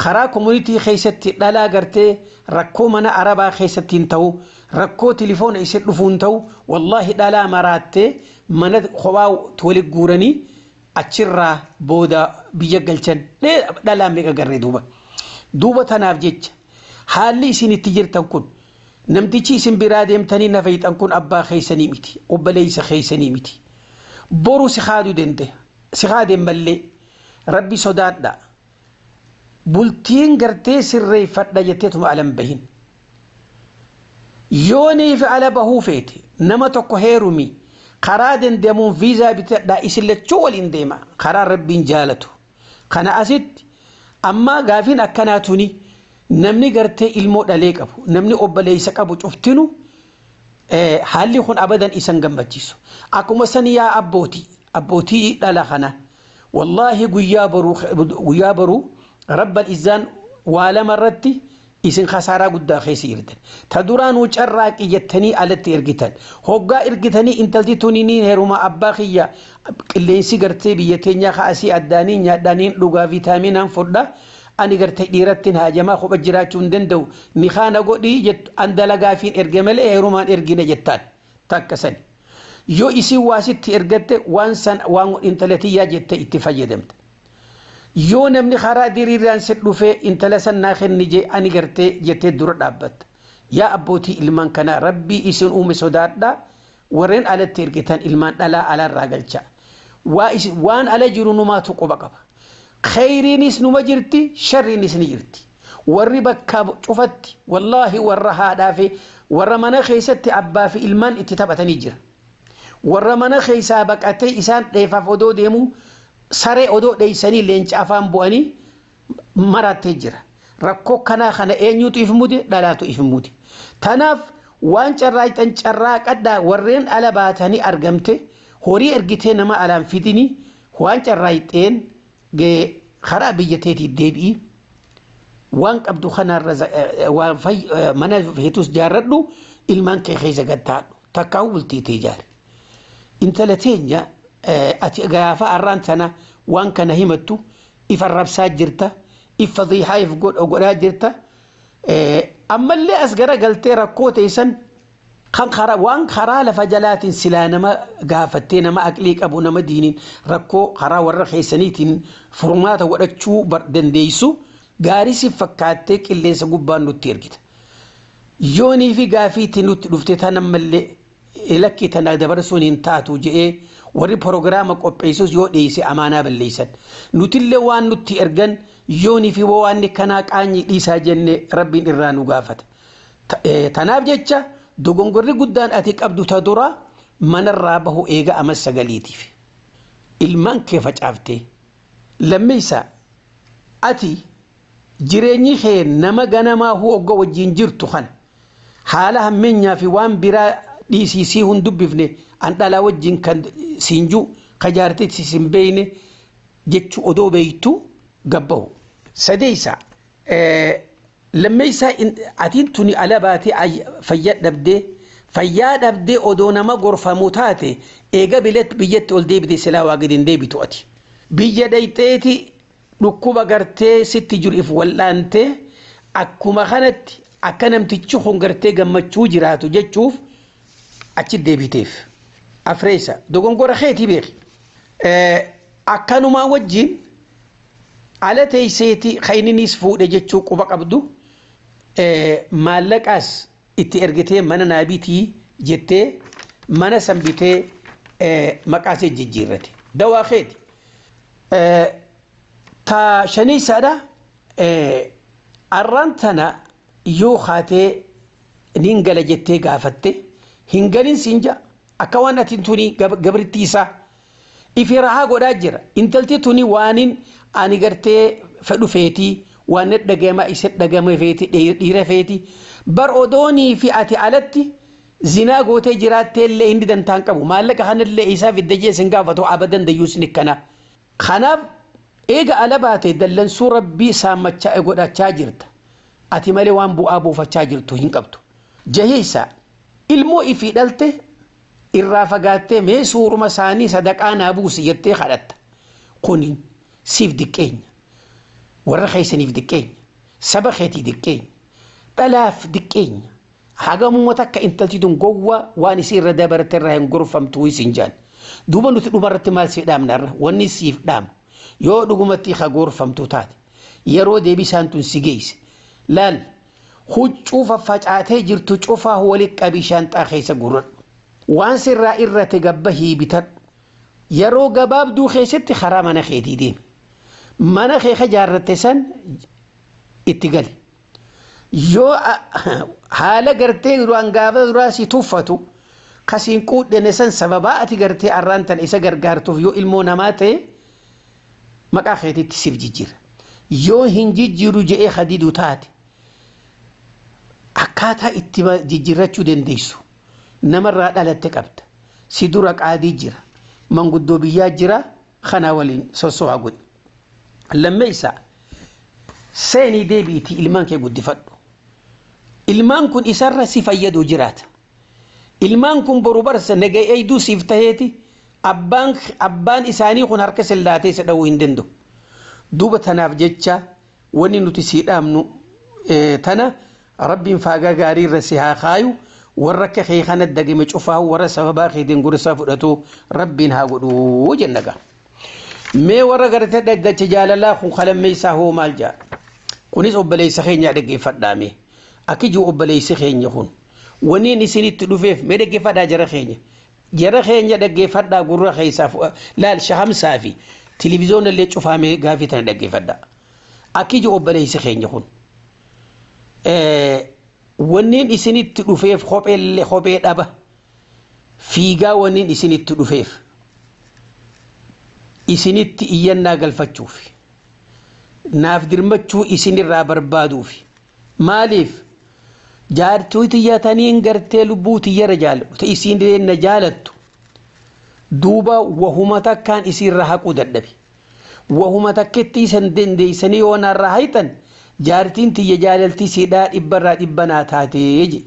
E: karaa komunitii keessatti dhalaa gartee rakkoo mana arabaa keessatti hin ta'u rakkoo telefoona isin dhufuun ta'u wallahi dhalaa maraattee mana kophaa walitti guuranii achirraa booda biyya galchan dhalaa meeqa garree duuba tanaaf jecha haalli isin itti jirtan kun namtichi isin biraa deemtanii na fayyixan kun abbaa keessanii miti obboleessa keessanii miti boru si haaduu danda'e si haadeen mallee rabbi sodaadha bultiin gartee sirreeffadha jetteetuma alan bahin yoonii fi ala bahuu feete nama tokko heerumi karaa dandeemuun viizaa bitadhaa isin lachuu waliin deema karaa rabbiin jaalatu kana asitti amma gaafiin akkanaatuni namni gartee ilmoo dhalee qabu namni obboleessa qabu cuftinu haalli kun abadan isan gammachiisu akkuma san yaa abbootii dhala kana wallahi guyyaa baruu rabbal izzaan waa lama irratti isin khasaaraa guddaa keessa jirtan ta duraanuu carraaqi jettanii alatti ergitan hoggaa ergitanii intalti tunini heeruma abbaa kiyya qilleensi gartee biyya teenyaa kaasii addaanii nyaadhaniin dhugaa viitaaminaan fudhaa ani gartee dhiirattiin haajamaa kopha jiraachuu hin danda'u ni kaana godhii jettu an dalagaafiin erge malee heerumaan ergine jettaan takka sani yoo isin waasitti ergatte waan intalatiyyaa jette itti fayyadamte yoo namni karaa diriiraan si dhufee intala san naa kenni je ani gartee jettee dura dhaabbatta yaa abbootii ilmaan kana rabbii isin uume sodaadha warreen alatti ergitan ilmaan dhalaa alaarraa galcha waan ala jiru numaatu quba qaba khayriinis numa jirti sharriinis ni jirti warri bakka cufatti wallahi warra haadhaa fi warra mana keessatti abbaa fi ilmaan itti taphatanii jira warra mana keessaa baqatee isaan dheefaaf odoo deemu saree odoo dheeysanii leenca afaan bu'anii marattee jira rakkoo kanaa kana eenyutu if mude dhalaatu if mude tanaaf waan carraaytan carraaqadhaa warreen ala baatanii argamte horii ergitee nama alaan fidini waan carraayxeen karaa biyyateetii deebi'i waan qabdu kanarra waan mana feetus jaarradhu ilmaan kee keessa gattaadhu takkaa bultiitee jaare intala teenya ati gaafa arraan tana waan kana himattu ifa rabsaa jirta if fadhiihaa if godhaa jirta ammallee as gara galtee rakkoo teessan kan waan karaa lafa jalaatiin silaa nama gaafattee nama aqlii qabu nama diiniin rakkoo karaa warra keessaniitiin furmaata godhachuu dandeessu gaarii si fakkaattee qilleensa gubbaan nutti ergita yoonii fi gaafiitti nutti dhufte tanammallee lakkii tana dabarsuun hin taatu je'ee warri proogiraama qopheessus yoo dhiyeesse amaanaa balleessan nutillee waan nutti ergan yoonii fi waan kanaa qaanyii dhiisaa jenne rabbiin irraa nu gaafata tanaaf jecha dogongorri guddaan ati qabdu ta dura manarraa bahu eega amas sagaliitiif ilmaan kee facaaftee lammeessa ati jireenyi kee nama ganamaa hogga wajjin jirtu kan haala hammeenyaa fi waan biraa dhiisisii hun dubbifne an dhalaa wajjin kan siinjuu kajaartee sin beeyne jechuu odoo beeytu gabbahu. Sadeessa lammeessa atiin tuni ala baatee fayyaa dhabdee odoo nama gorfamu taate eega biyyatti ol deebite silaa waa gadi hin deebitu ati. Biyya dhayxeeti dhukkuba gartee sitti jiru if wal'aantee akkuma kanatti akka namtichi kun gartee gammachuu jiraatu jechuuf achi deebiteef. Afreessa dogongora keetii beeki. Akkanumaa wajjin ala teeyseeti khayninis fuudhe jechuu quba qabdu maallaqaas itti ergitee mana naabitii jettee mana sambitee maqaasee jijjiirrate. Dawaa keeti. Ta shaniisaadha arraan tana yoo kaatee nin gala jettee gaafatte hin galin sinja akka waan atiin tuni gabritti isaa ifi rahaa godhaa jira intalti tuni waanin ani gartee fedhu feetii waan dhagama isa dhagama feeti dhiira feeti bar odoonii fi ati alatti zinaa gootee jiraattee illee hindi dantaan qabu maallaqa kanallee isaa fiddajee sin gaafatu abadan dayyuus ni kana kanaaf eega ala baate dallansuu rabbii saamachaa godhachaa jirta ati malee waan bu'aa buufachaa jirtu hin qabdu. Jaheessa ilmoo ifii dhalte irraa fagaattee mee suuruma isaanii sadaqaa naa buusi jettee kadhatta kuni siif diqqeenya warra keessaniif diqqeenya saba keetii diqqeenya dhalaaf diqqeenya hagamuma takka intalti tun gowwa waan isii irra dabarte irraa hin gorfamtu isin jaan duuba nuti dhumarratti maal si dhaamnarra wanni siif dhaamu yoo dhugumatti ka gorfamtu taate yeroo deebisaan tun si geesse laal huccuu faffacaatee jirtu cufaa walitti qabii shaanxaa keessa gurradhu waan sirraa irratti gabbahii bitadhu yeroo gabaabduu keessatti karaa mana keetii deemi mana kee jaarratte san itti gali yoo haala gartee duraan gaafa duraa si tuffatu kasiin quudhene san sababaa ati gartee arraan tan isa gargaartuuf yoo ilmoo namaa ta'e maqaa keetitti siif jijjiira yoo hin jijjiiru je'ee hadidu taate akkaataa itti jijjiirrachuu dandeessu namarraa dhalatte qabda si dura qaadii jira manguddoo biyyaa jira kana waliin sosso'aa godhi. Lammeessa seenii deebiitii ilmaan kee guddifadhu ilmaan kun isarra si fayyadu jiraata ilmaan kun boru barsa nagay eeyduu siif taheeti abbaan isaanii kun harka sillaatee isa dhawuu hin danda'u duuba tanaaf jecha wanni nuti sii dhaamnu tana rabbiin faagaa gaarii irra si haa kaayu warra akka kee kana dagame cufaa warra sababaa keetiin gursaa fudhatu rabbiin haa godhuu jennaga. Mee warra gartee dhaggacha jaalalaa kun qalammeessaa hoo maal jaa kunis obboleessa keenya dhaggeeffadhaame akka jiru obboleessi keenya kun waniin isinitti dhufeef mee dhaggeeffadhaa jara keenya dhaggeeffadhaa gurra keessaaf laal shahamsaa fi televiziyoona illee cufaamee gaafii tana dhaggeeffadhaa akka jiru obboleessi keenya kun waniin isinitti dhufeef kophee dhaba fiigaa waniin isinitti dhufeef isinitti iyyannaa galfachuuf naaf dirmachuu isinirraa barbaaduuf maaliif jaartuu tiyyataniin gartee lubbuu tiyyara jaaladhu ta isin na jaalattu duuba wahuma takkaan isinirra haquu dadhabe wahuma takketti isan dandeeysanii yoo narraa haytan jaartiin tiyya jaalaltii siidhaa dhibbarraa dhibbanaa taatee je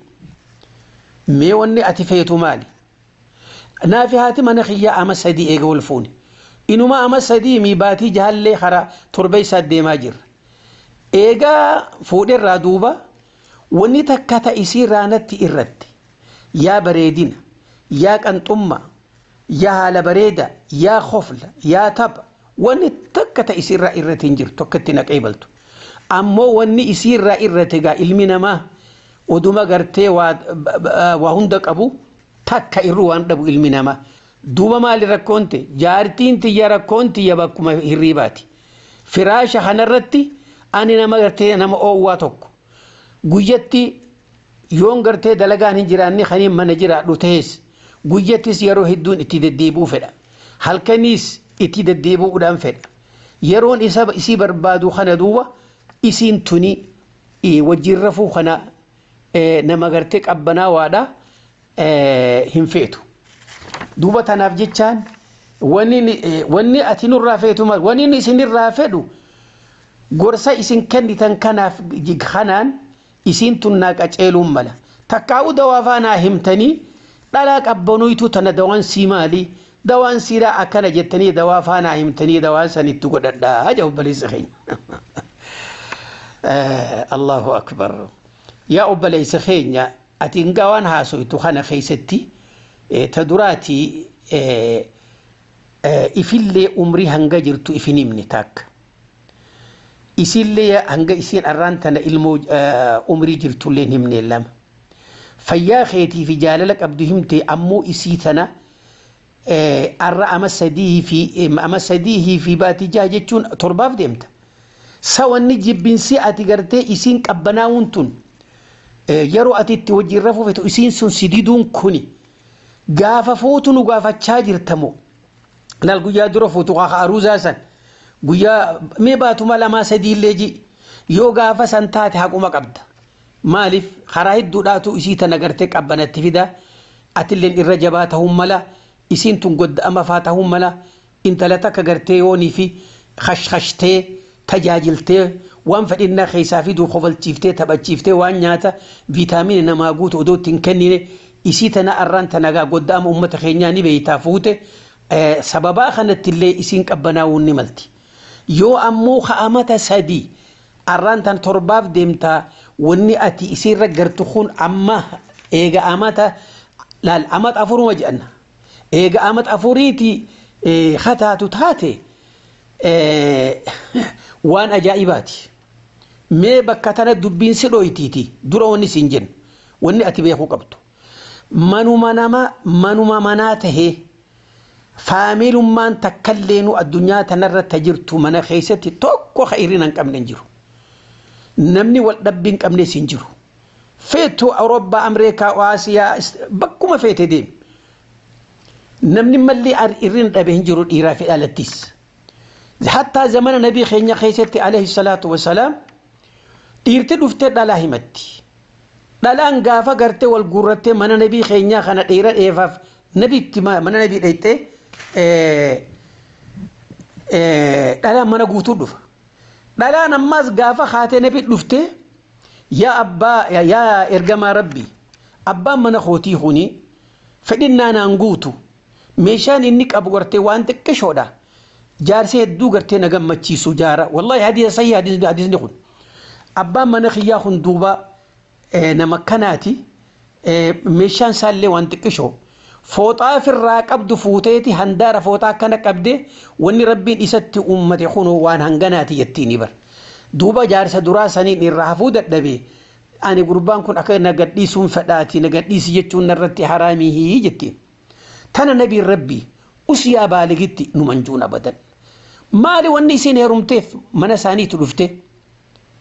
E: mee wanni ati feetu maali naafi haati mana kiyyaa ama sadii eega wal fuune inuma ama sadii mi baatii jaallee karaa torba isaa deemaa jirra eegaa fuudherraa duuba wanni takka ta isiirraa natti irratti yaa bareedina yaa qanxummaa yaa haala bareeda yaa khofla yaa tapha wanni takka ta isiirraa irratti hin jirtu akkatti na qeebaltu ammoo wanni isiirraa irratti gaa ilmi namaa oduma gartee waa hunda qabu takka irru waan dhabu ilmi namaa duuba maali rakkoonte jaartiin tiyya rakkoon tiyya bakkuma hirriibaati firaasha kanarratti ani nama gartee nama oowwaa tokko guyyatti yoon gartee dalagaan hin jiraanne kaniin mana jiraadhu ta'es guyyattis yeroo hedduun itti deddeebuu fedha halkaniis itti deddeebi'uudhaan fedha yeroon isii barbaadu kana duuba isiin tuni wajjin rafuu kana nama gartee qabbanaa waadha hin feetu duuba tanaaf jechaan wanni ati nurraa feetu wanni isinirraa fedhu gorsa isin kennitan kanaaf kanaan isin tunnaa qaceeluun mala takkaa'u dawaa faanaa himtanii dhalaa qabbanuytu tana dawaan sii maali dawaan siiraa akkana jettanii dawaa faanaa himtanii dawaan sanitti godhadhaa jaa obboleessa keenya Allahu akbar yaa obboleessa keenya ati ngawaan haasoytu kana keessatti ta duraatii ifillee umrii hanga jirtu ifin himne takka isillee hanga isin arraan tana ilmoo umrii jirtullee himne lama fayyaa keetii fi jaalala qabdu himte ammoo isii tana arra ama sadii fi baatijaa jechuun torbaaf deemta sawanni jibbinsi ati gartee isin qabbanaa'uun tun yeroo ati itti wajjin rafuu feetu isin sun sididuun kuni gaafa footu nu gaafachaa jirtamo laal guyyaa dura footu aruuzaa san guyyaa mee baatuma lamaa sadiillee ji yoo gaafa san taate haquma qabda maaliif karaa hedduudhaatu isii tana gartee qabbanatti fida atilleen irra jabaa ta'uun mala isin tun godda'ama faa ta'uun mala intala takka gartee yoonii fi khashkhashtee tajaajiltee waan fedhinnaa keessaa fiduu kofalchiiftee taphachiiftee waan nyaata viitaamiini namaa guutu odootti hin kennine isii tana arraan tanagaa godda'ama uummata keenyaa ni beeytaa fuute sababaa kanatti illee isin qabbanaa'uun ni malti yoo ammoo ka'amata sadii arraan tan torbaaf deemtaa wanni ati isirra gartu kun amma eega amata laal amata afuruma jedhanna eega amata afuriiti khataatu taate waan ajaa'ibaati mee bakka tana dubbiin si dhoytiiti dura wanni siin jennu wanni ati beekuu qabdu manuma manaa tahee faamilummaan takkalleenu addunyaa tanarra tajirtu mana keessatti tokko khayriin hin qabne jiru namni wal dhabbii hin qabne siin jiru feetu awurooppaa ameerikaa aasiyaa bakkuma feete deem namni malli irrin dhabe hin jiru dhiiraa fi dhalattis hattaa zamana nabii keenya keessatti alayhi salaatu wasalaam dhiirti dhuftee dhalaa himatti dhalaan gaafa gartee wal guurrattee mana nabii keenyaa kana dheera dheefaaf nabiitti mana nabii dhayxee dhalaan mana guutuu dhufa dhalaan ammas gaafa haatee nabii dhuftee yaa abbaa yaa ergamaa rabbii abbaan mana kootii kuni fedhinnaa naan guutu meeshaan inni qabu gartee waan xiqqishoodha jaarsi hedduu gartee na gammachiisu jaara wallahi hadiisa sahii hadiisni kun abbaan mana kiyyaa kun duuba nama kanaati meeshaan isaallee waan xiqqishoo fooxaa firraa qabdu fuuteeti handaara fooxaa akkana qabde wanni rabbiin isatti ummate kun waan hanganaati jettiini bar duuba jaarsa duraa saniin irraa hafuu dadhabee ani gurbaan kun akka nagadhiisuun fedhaati nagadhiisi jechuun narratti haraamii jettiin tana nabiin rabbii usiyaa baaligitti nu manjuun abadan maali wanni isin heerumteef mana isaaniitu dhufte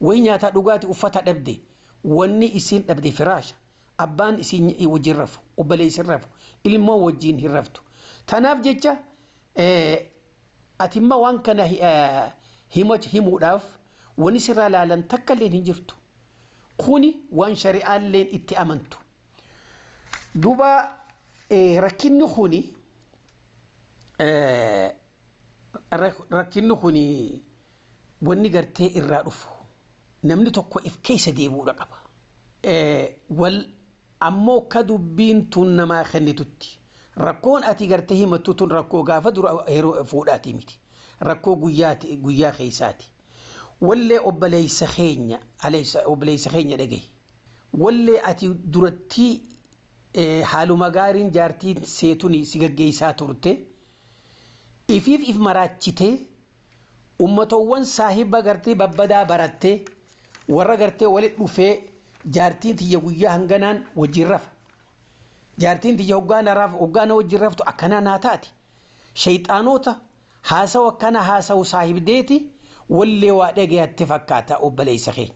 E: way nyaataa dhugaati uffata dhabde wanni isin dhabde firaasha abbaan isin wajjin rafu obboleessin rafu ilmoo wajjin hin raftu tanaaf jecha atimma waan kana himuudhaaf wani sirraa laalan takkalleen hin jirtu kuni waan shari'aalleen itti amantu duuba rakkinni kuni wanni gartee irraa dhufu namni tokko if keessa deebi'uudha qaba wal ammoo ka dubbiin tun namaa kennitutti rakkoon ati gartee himattu tun rakkoo gaafa dura fuudhaati miti rakkoo guyyaa keessaati wallee obboleessa keenya dhagaye wallee ati duratti haaluma gaariin jaartiin seetuni si gaggeessaa turte if maraachite ummatowwan saahiba gartee babbadaa baratte warra gartee walit dhufee jaartiin tiyya guyyaa hanganaan wajjin rafa jaartiin tiyya hoggaana wajjin raftu akkanaa naa taati shayxaanota haasawu akkana haasawu saahibdeeti wallee waa dhagayaatti fakkaata obboleessa keenya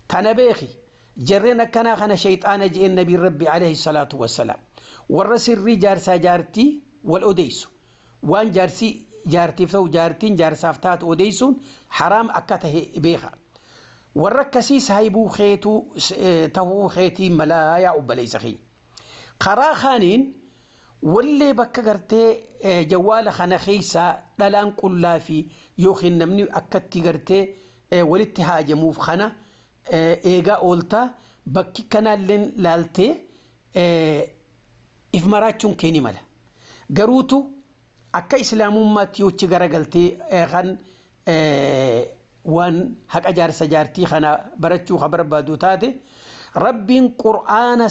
E: tana beeki jarreen akkanaa kana shayxaana jeen nabiin rabbi alayhi salaatu wassalaam warra sirrii jaarsaa jaartii wal odeysu waan jaarsi jaartiif ta'u jaartiin jaarsaaf taatu odeessuun haraam akka tahe beeka. Warra akkasii saahibuu keetuu ta'uu keetii malaa yaa obboleessa keenya. Karaa kaaniin wallee bakka gartee jawwaala kana keessaa dhalaan qullaa fi yookiin namni akkatti gartee walitti haajamuuf kana eegaa ooltaa bakki kanaallee laaltee if maraachuun keeni mala. Garuutu akka islaamummaatti yochi garagaltee kan waan haqa jaarsa jaartii kana barachuu ka barbaadu taate rabbiin qur'aana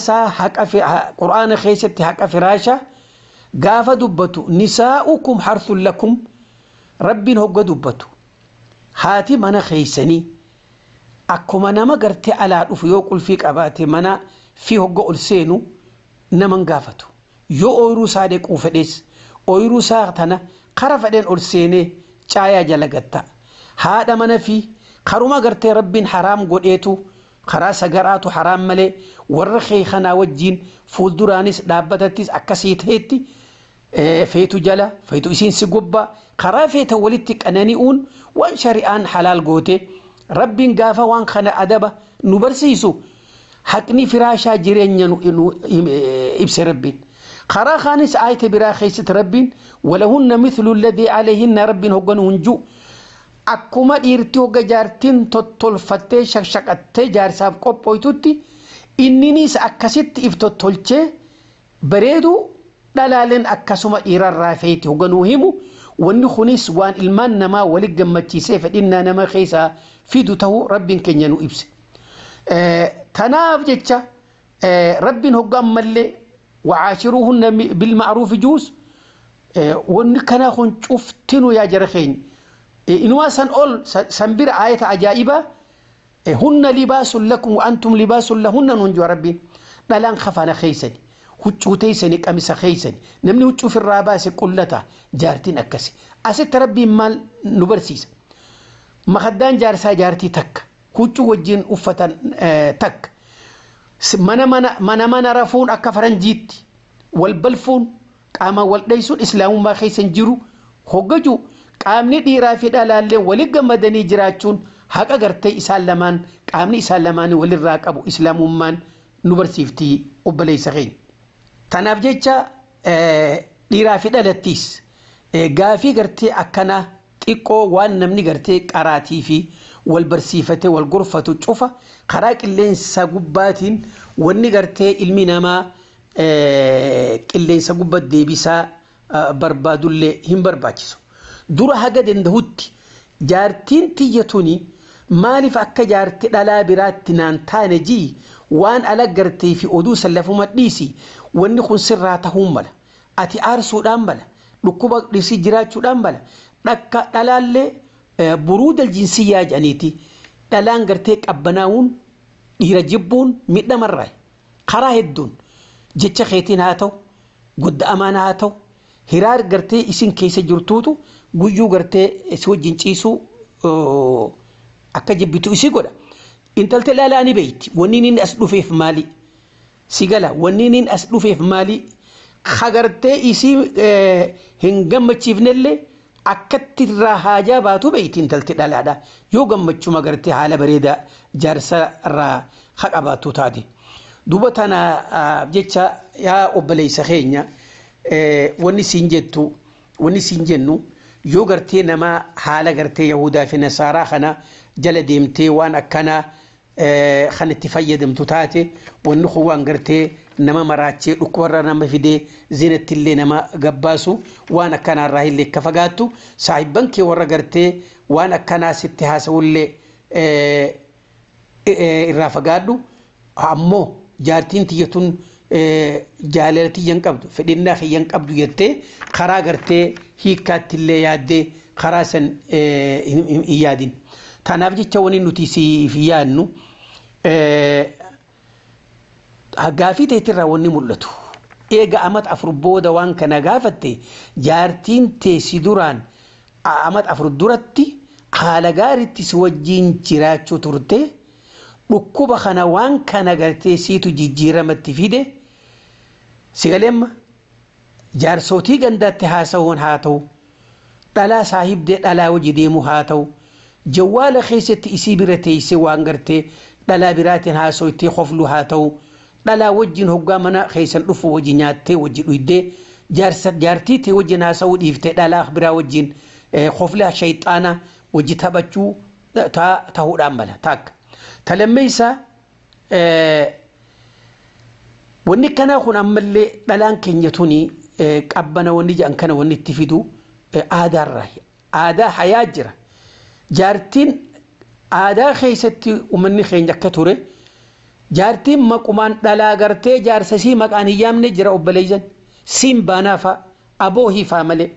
E: keessatti haqa firaasha gaafa dubbatu nisaa'ukum harthun lakum rabbiin hogga dubbatu haati mana keessanii akkuma nama gartee alaa dhufu yoo qulfii qabaate mana fi hogga ol seenu naman gaafatu yoo ooyiruu isaa deequu fedhees ooyiruu isaa tana kara fedheen ol seenee caayaa jala gatta haadha mana fi karuma gartee rabbiin haraam godheetu karaa sagaraatu haraam malee warra kee kanaa wajjiin fuulduraanis dhaabbatattis akkasii ta'etti feetu jala feetu isiin si gubbaa karaa feeta walitti qanani'uun waan shari'aan halaal goote rabbiin gaafa waan kana adaba nu barsiisu haqni firaashaa jireenya nu ibse rabbiin karaa kaanis aayata biraa keessatti rabbiin walahunna mithlu alladhi alayhinna rabbiin hoggan hunju akkuma dhiirtii hogga jaartiin tottolfattee shaqshaqattee jaarsaaf qophooytutti inninis akkasitti if tottolchee bareedu dhalaaleen akkasuma dhiirarraa feeti hogganuu himu wanni kunis waan ilmaan namaa walitti gammachiisee fedhinnaa nama keessaa fidu ta'uu rabbiin keenya nu ibse. Tanaaf jecha rabbiin hoggaan mallee wa'aashiruuhunna bilma'ruufi juus wanni kana kun cuftinu yaa jara keenya. إنما سنقول سنبر آية عجائبة هن لباس لكم وأنتم لباس لهن ننجو ربي دلان خفانا خيسني هجو تيسني كمسا خيسني نمني هجو في الراباس كلتا جارتين أكسي أسيت ربي مال نبرسيس مخدان جارسا جارتي تك هجو وجين أفتا تك mana rafuun akka faranjiitti wal balfuun qaama wal dhaysuun islaamummaa keessan jiru hoggaju qaamni dhiiraa fi dhalaallee walitti gammadanii jiraachuun haqa gartee isaan lamaan qaamni isaan lamaan walirraa qabu islaamummaan nu barsiifti obboleessa keenya. Tanaaf jecha dhiiraa fi dhalattiis gaafii gartee akkana xiqqoo waan namni gartee qaraatii fi wal barsiifate wal gorfatu cufa karaa qilleensa gubbaatiin wanni gartee ilmi namaa qilleensa gubba deebisaa barbaadullee hin barbaachisu. Dura haga dandahutti jaartiin tiyyatuni maaliif akka jaartii dhalaa biraatti naan taane jii waan ala gartee fi oduu sallafuma dhiisi wanni kun sirraa ta'uu mala. Ati aarsuudhaan mala dhukkuba dhisi jiraachuudhaan mala dhakka dhalaallee buruuda jinsiyyaa jedhaniiti dhalaan gartee qabbanaa'uun dhiira jibbuun midhamarraa karaa hedduun jecha keetiin haa ta'u godda'amaan haa ta'u hiraar gartee isin keessa jirtuutu guyyuu gartee si wajjin ciisuu akka jibbitu isi godha. Intaltee dhalaa ni beeyti wanni inni as dhufeef maali si gala wanni inni as dhufeef maali hagartee isi hin gammachiifnellee akkatti irraa haajaa baatu beeyti intaltee dhalaadha yoo gammachuma gartee haala bareedaa jaarsa irraa haqa baatu taate. Duuba tana jecha yaa obboleessa keenya wanni siin jettu wanni siin jennu yoo gartee nama haala gartee Yahudaa fi Nasaaraa kana jala deemtee waan akkana kan itti fayyadamtu taate wanni kun waan gartee nama maraachee dhukkubarra nama fidee zinatti illee nama gabbaasu waan akkanaarraa illee akka fagaattu saahibban kee warra gartee waan akkanaa sitti haasa'ullee irraa fagaadhu ammoo jaartiin tiyyatun jaalaltii yan qabdu fedhinnaa yan qabdu jettee karaa gartee hiikkaatti illee yaaddee karaa san hin yaadin. Tanaaf jecha wani nuti siif yaadnu gaafii teetirraa wanni mul'atu eega amat afur booda waan kana gaafatte jaartiin teessi duraan amat afur duratti haala gaariitti si wajjiin jiraachuu turte dhukkuba kana waan kana gartee siitu jijjiiramatti fide sigalemma jaarsootii gandaatti haasa'uun haa ta'u dhalaa saahibdee dhalaa wajji deemu haa ta'u jawwaala keessatti isii bira teessee waan gartee dhalaa biraatiin haasoytee qoflu haa ta'u dhalaa wajjin hoggaa mana keessan dhufu wajji nyaattee wajji dhuydee jaartii tee wajjin haasa'uu dhiiftee dhalaa biraa wajjin qofla shayxaana wajji taphachuu ta'uudhaan mala taakka. Talammeessa wanni kanaa kun ammallee dhalaan keenya tuni qabbana wanni jedhan kana wanni itti fidu aadaarraa aadaa hayaa jira. Jaartiin aadaa keessatti uummanni keenya akka ture jaartiin maqumaan dhalaa gartee jaarsasii maqaan hin yaamne jira obboleeyyan siin baanaafa aboo hiifaa malee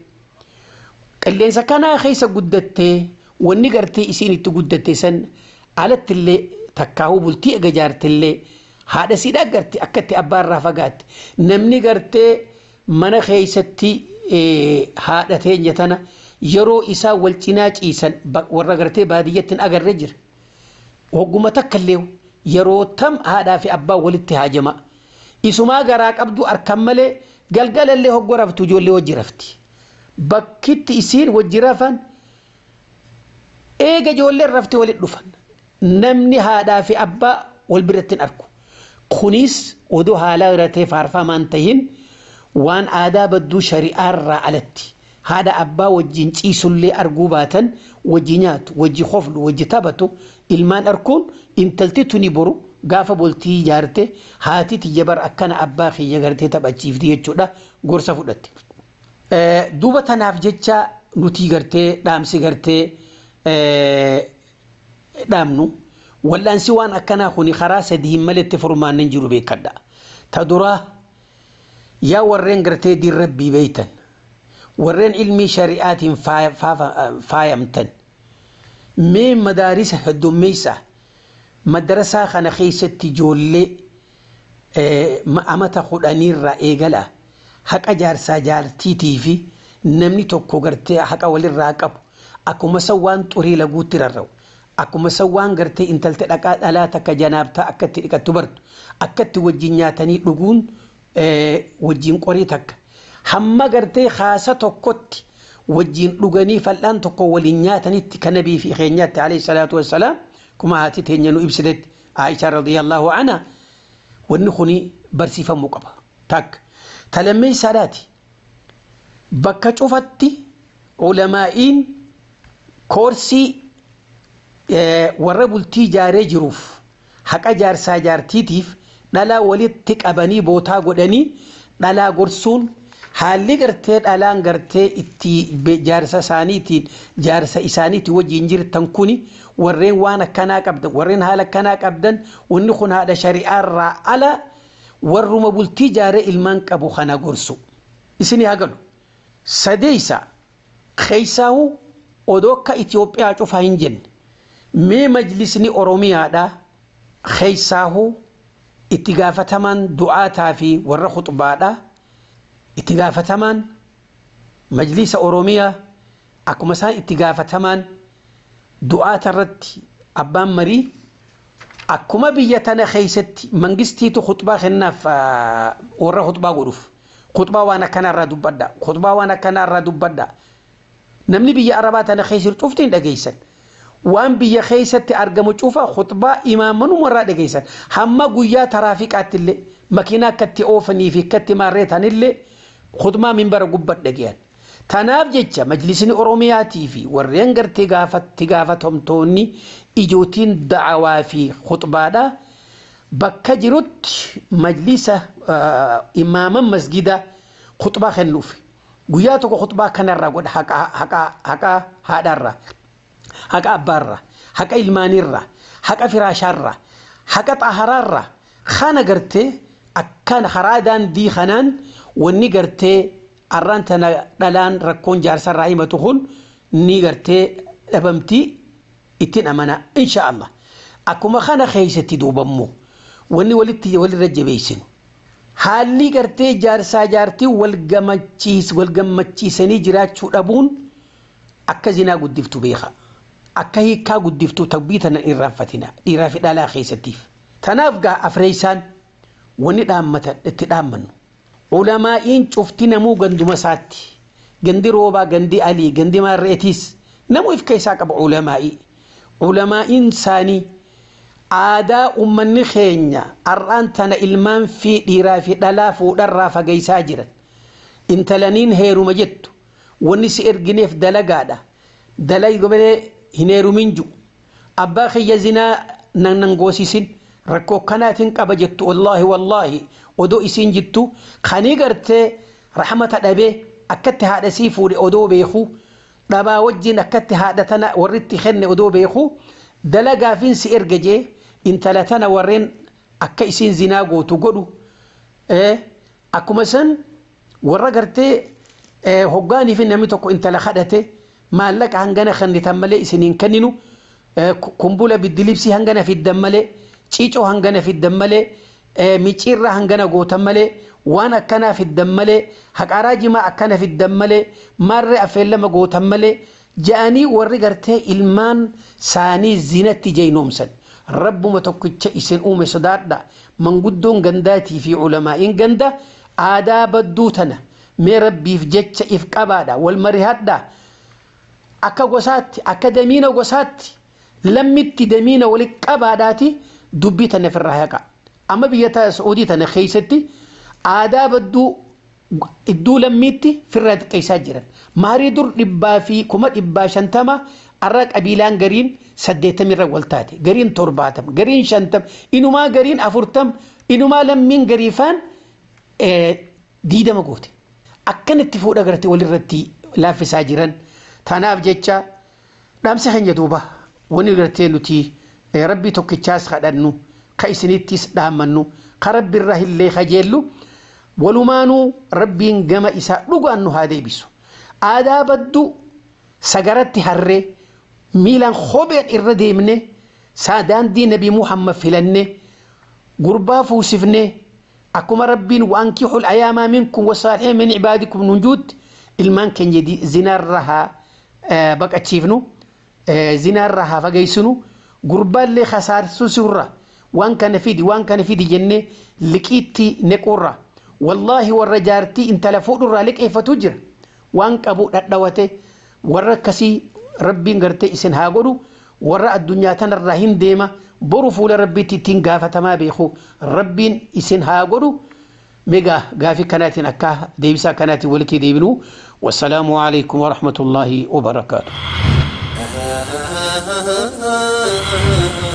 E: qilleensa kanaa keessa guddattee wanni gartee isiin itti guddatte san alattillee takkaahuu bultii ega jaartillee haadha siidhaa gartee akkatti abbaarraa fagaatte namni gartee mana keessatti haadha teenya tana yeroo isaa wal cinaa ciisan warra gartee baadiyyattiin agarree jira. Hogguma takkallee yeroo tam haadhaa fi abbaa walitti haajama. Isumaa garaa qabdu arkan malee galgalallee hoggoo raftu ijoollee wajji rafti. Bakkitti isiin wajji rafan eega ijoolleen rafte walit dhufan. Namni haadhaa fi abbaa wal biratti hin arku. Kunis odoo haala irratee faarfamaan tahin waan aadaa badduu shari'aarraa alatti. Haadha abbaa wajjin ciisullee arguu baatan wajji nyaatu wajji qoflu wajji taphatu ilmaan arkuun intalti tuni boru gaafa boltii jaarte haati tiyyabar akkana abbaa kiyya gartee taphachiifti jechuudha gorsa fudhatte. Duuba tanaaf jecha nuti gartee dhaamsi gartee dhaamnu wallaansi waan akkanaa kuni karaa sadii maletti furmaannin jiru beekadha. Ta duraa yaa warreen gartee diin rabbii beeytan warreen ilmii shari'aatiin faayamtan mee madaarisa heddummeessa madarasaa kana keessatti ijoollee amata 10 eegala haqa jaarsaa jaartiitii fi namni tokko gartee haqa walirraa qabu akkuma sawwaan xurii laguutti rarra'u akkuma sawwaan gartee intaltee dhaqaa dhalaa takka janaabtaa akkatti dhiqattu bartu akkatti wajjin nyaatanii dhuguun wajjin qorii takka hamma gartee haasa tokkotti wajjin dhuganii fal'aan tokko waliin nyaatanitti kan nabii fi keenyaatti alayhi salaatu wassalaam kuma haati teenya nu ibsidetti Aisha radiyallahu anha wanni kuni barsiifamuu qaba takka talammee saadaati bakka cufatti ulamaa'iin koorsii warra bultii jaaree jiruuf haqa jaarsaa jaartiitiif dhalaa walitti qabanii bootaa godhanii dhalaa gorsuun haalli gartee dhalaan gartee itti jaarsa isaaniitiin jaarsa isaaniitiin wajjin jirtan kuni warreen waan akkanaa qabdan warreen haala akkanaa qabdan wanni kun haadha shari'aarraa ala warruma bultii jaaree ilmaan qabu kana gorsu isini hagalu sadeeysa keeysaahu odoo akka Itoophiyaa cufaa hin jenne mee majlisni Oromiyaadha keeysaahu itti gaafataman du'aataa fi warra khuxbaadha itti gaafataman majlisa Oromiyaa akkuma isaan itti gaafataman du'aata irratti abbaan marii akkuma biyya tana keessatti mangistiitu khutbaa kennaaf warra khutbaa godhuuf khutbaa waan akkanarraa dubbadda khutbaa waan akkanarraa dubbadda namni biyya arabaa tana keessa cuftiin dhageessan waan biyya keessatti argamu cufa khutbaa imaamanuma dhageessan hamma guyyaa taraafiqaatti illee makiinaa akkatti oofanii fi akkatti maarreetanillee khutbaa minbara gubbatti dhageessan. Tanaaf jecha majlisni Oromiyaatii fi warreen gartee gaafatamtoonni ijootiin da'awaa fi khutbaadha bakka jirutti majlisa imaaman masgida khutbaa kennuuf guyyaa tokko khutbaa kanarraa godha haqa haadharraa haqa abbaarraa haqa ilmaanirraa haqa firaashaarraa haqa xaharaarraa kana gartee akkan karaa daandii kanaan wanni gartee arraan tana dhalaan rakkoon jaarsarraa himatu kun ni gartee dhabamtii ittiin amana insha Allah akkuma kana keessatti duubammoo wanni walirra jabeessinu haalli gartee jaarsaa jaartii wal gammachiisanii jiraachuu dhabuun akka zinaa guddiftu beeka akka hiikaa guddiftu tabbiitana irraanfatina dhiiraa fi dhalaa keessattiif tanaaf gaa afreeysaan wanni dhaammatan itti dhaammannu ulamaa'iin cufti namuu ganduma isaatti gandi roobaa gandi alii gandi marreetiis namu if keessaa qaba ulamaa'iin isaanii aadaa ummanni keenya har'aan tana ilmaan fi dhiiraa fi dhalaa fuudharraa fageessaa jiran intalaniin heeruma jettu wanni si ergineef dalagaadha dalay gobalee hin heerumin ju abbaa kiyya zinaa nan goosisin rakkoo kanaatiin qaba jettu wallaahi odoo isiin jittu kanii gartee rahmata dhabee akkatti haadha sii fuudhe odoo beeku dhabaa wajjin akkatti haadha tana warritti kenne odoo beeku dalagaafiin si erga jee intala tana warreen akka isiin zinaa gootu godhu akkuma san warra gartee hoggaanii fi namni tokko intala kadhate maallaqa hangana kennitan malee isiniin kenninu kumbula biddilibsii hangana fiddan malee ciicoo hangana fiddan malee miciirra hangana gootan malee waan akkanaa fiddan malee haqaaraa jimaa akkana fiddan malee marree affeellama gootan malee ja'anii warri gartee ilmaan saanii zinatti jeynoomsan rabbuma tokkicha isin uume sodaadha manguddoon gandaatii fi ulamaa'iin ganda aadaa badduu tana mee rabbiif jecha if qabaadha wal marihadha akka gosaatti akka damiina gosaatti lammitti damiina wali qabaadhaati dubbii tana firraa haqa amma biyya Saa'udii tana keessatti aadaa badduu iddoo lammitti firraa xiqqeessaa jiran maarii dur 150 arra qabiilaan gariin 80 irra wal taate gariin 70 gariin 50 inumaa gariin 40 inumaa lammiin gariifaan diidama goote akkanatti fuudha gartee walirratti laaffisaa jiran tanaaf jecha dhaamsa keenya duuba wani gartee nuti rabbii tokkichaas kadhannu ka isinittis dhaamannu ka rabbi irraa illee kajeellu walumaanuu rabbiin gama isaa dhugaan nu haa deebisu aadaa baddu sagaratti harree miilaan kopheen irra deemne daandii nabii Muhammad filanne gurbaa fuusifne akkuma rabbiin waankihul ayaamaa minkum wasaalihiin min cibaadikum nujuut ilmaan keenya zinaarra haa baqachiifnu zinaarra haa fageessinu gurbaallee khasaarsisuurra waan kana fidi jenne liqiitti nequrra wallaahi warra jaartii intala fuudhurraa liqeeffatu jira waan qabu dhadhawate warra akkasii rabbiin gartee isin haa godhu warra addunyaa tanarraa hin deema boru fuula rabbiitti ittiin gaafatamaa beeku rabbiin isin haa godhu mega gaafi kanaatiin akka deebisaa kanaatiin walitti deebinu wassalaamu alaikum warahmatullaahi wabarakaatu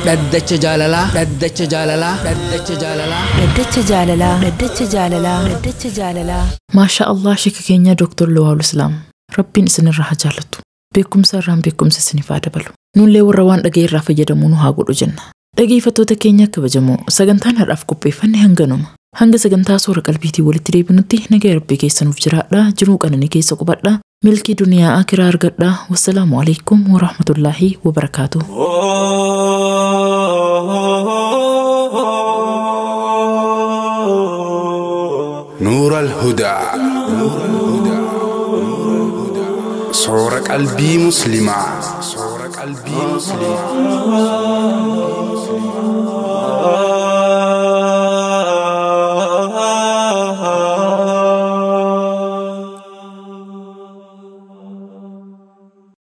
C: dhaddacha jaalalaa dhaddacha jaalalaa dhaddacha jaalalaa
B: dhaddacha jaalalaa dhaddacha jaalalaa dhaddacha jaalalaa maasha Allah shika keenya Dr. Lawal Islam rabbiin isinirraa haa jaalatu beekumsa irraan beekumsa isiniif haa dabalu nullee warra waan dhaga'eerraa fayyadamuu nu haa godhu jenna dhaggeeffattoota keenya kabajamoo sagantaan har'aaf qopheeffanne hanganuma hanga sagantaa soora qalbiitii walitti deebinutti nagaa rabbii keessanuuf jiraadha jiruu qananii keessa qubadha milkii duniyaa akiraa argadha wassalaamu alaikum warahmatullaahi wabarakaatuh
F: نور الهدى صورة قلبي مسلمة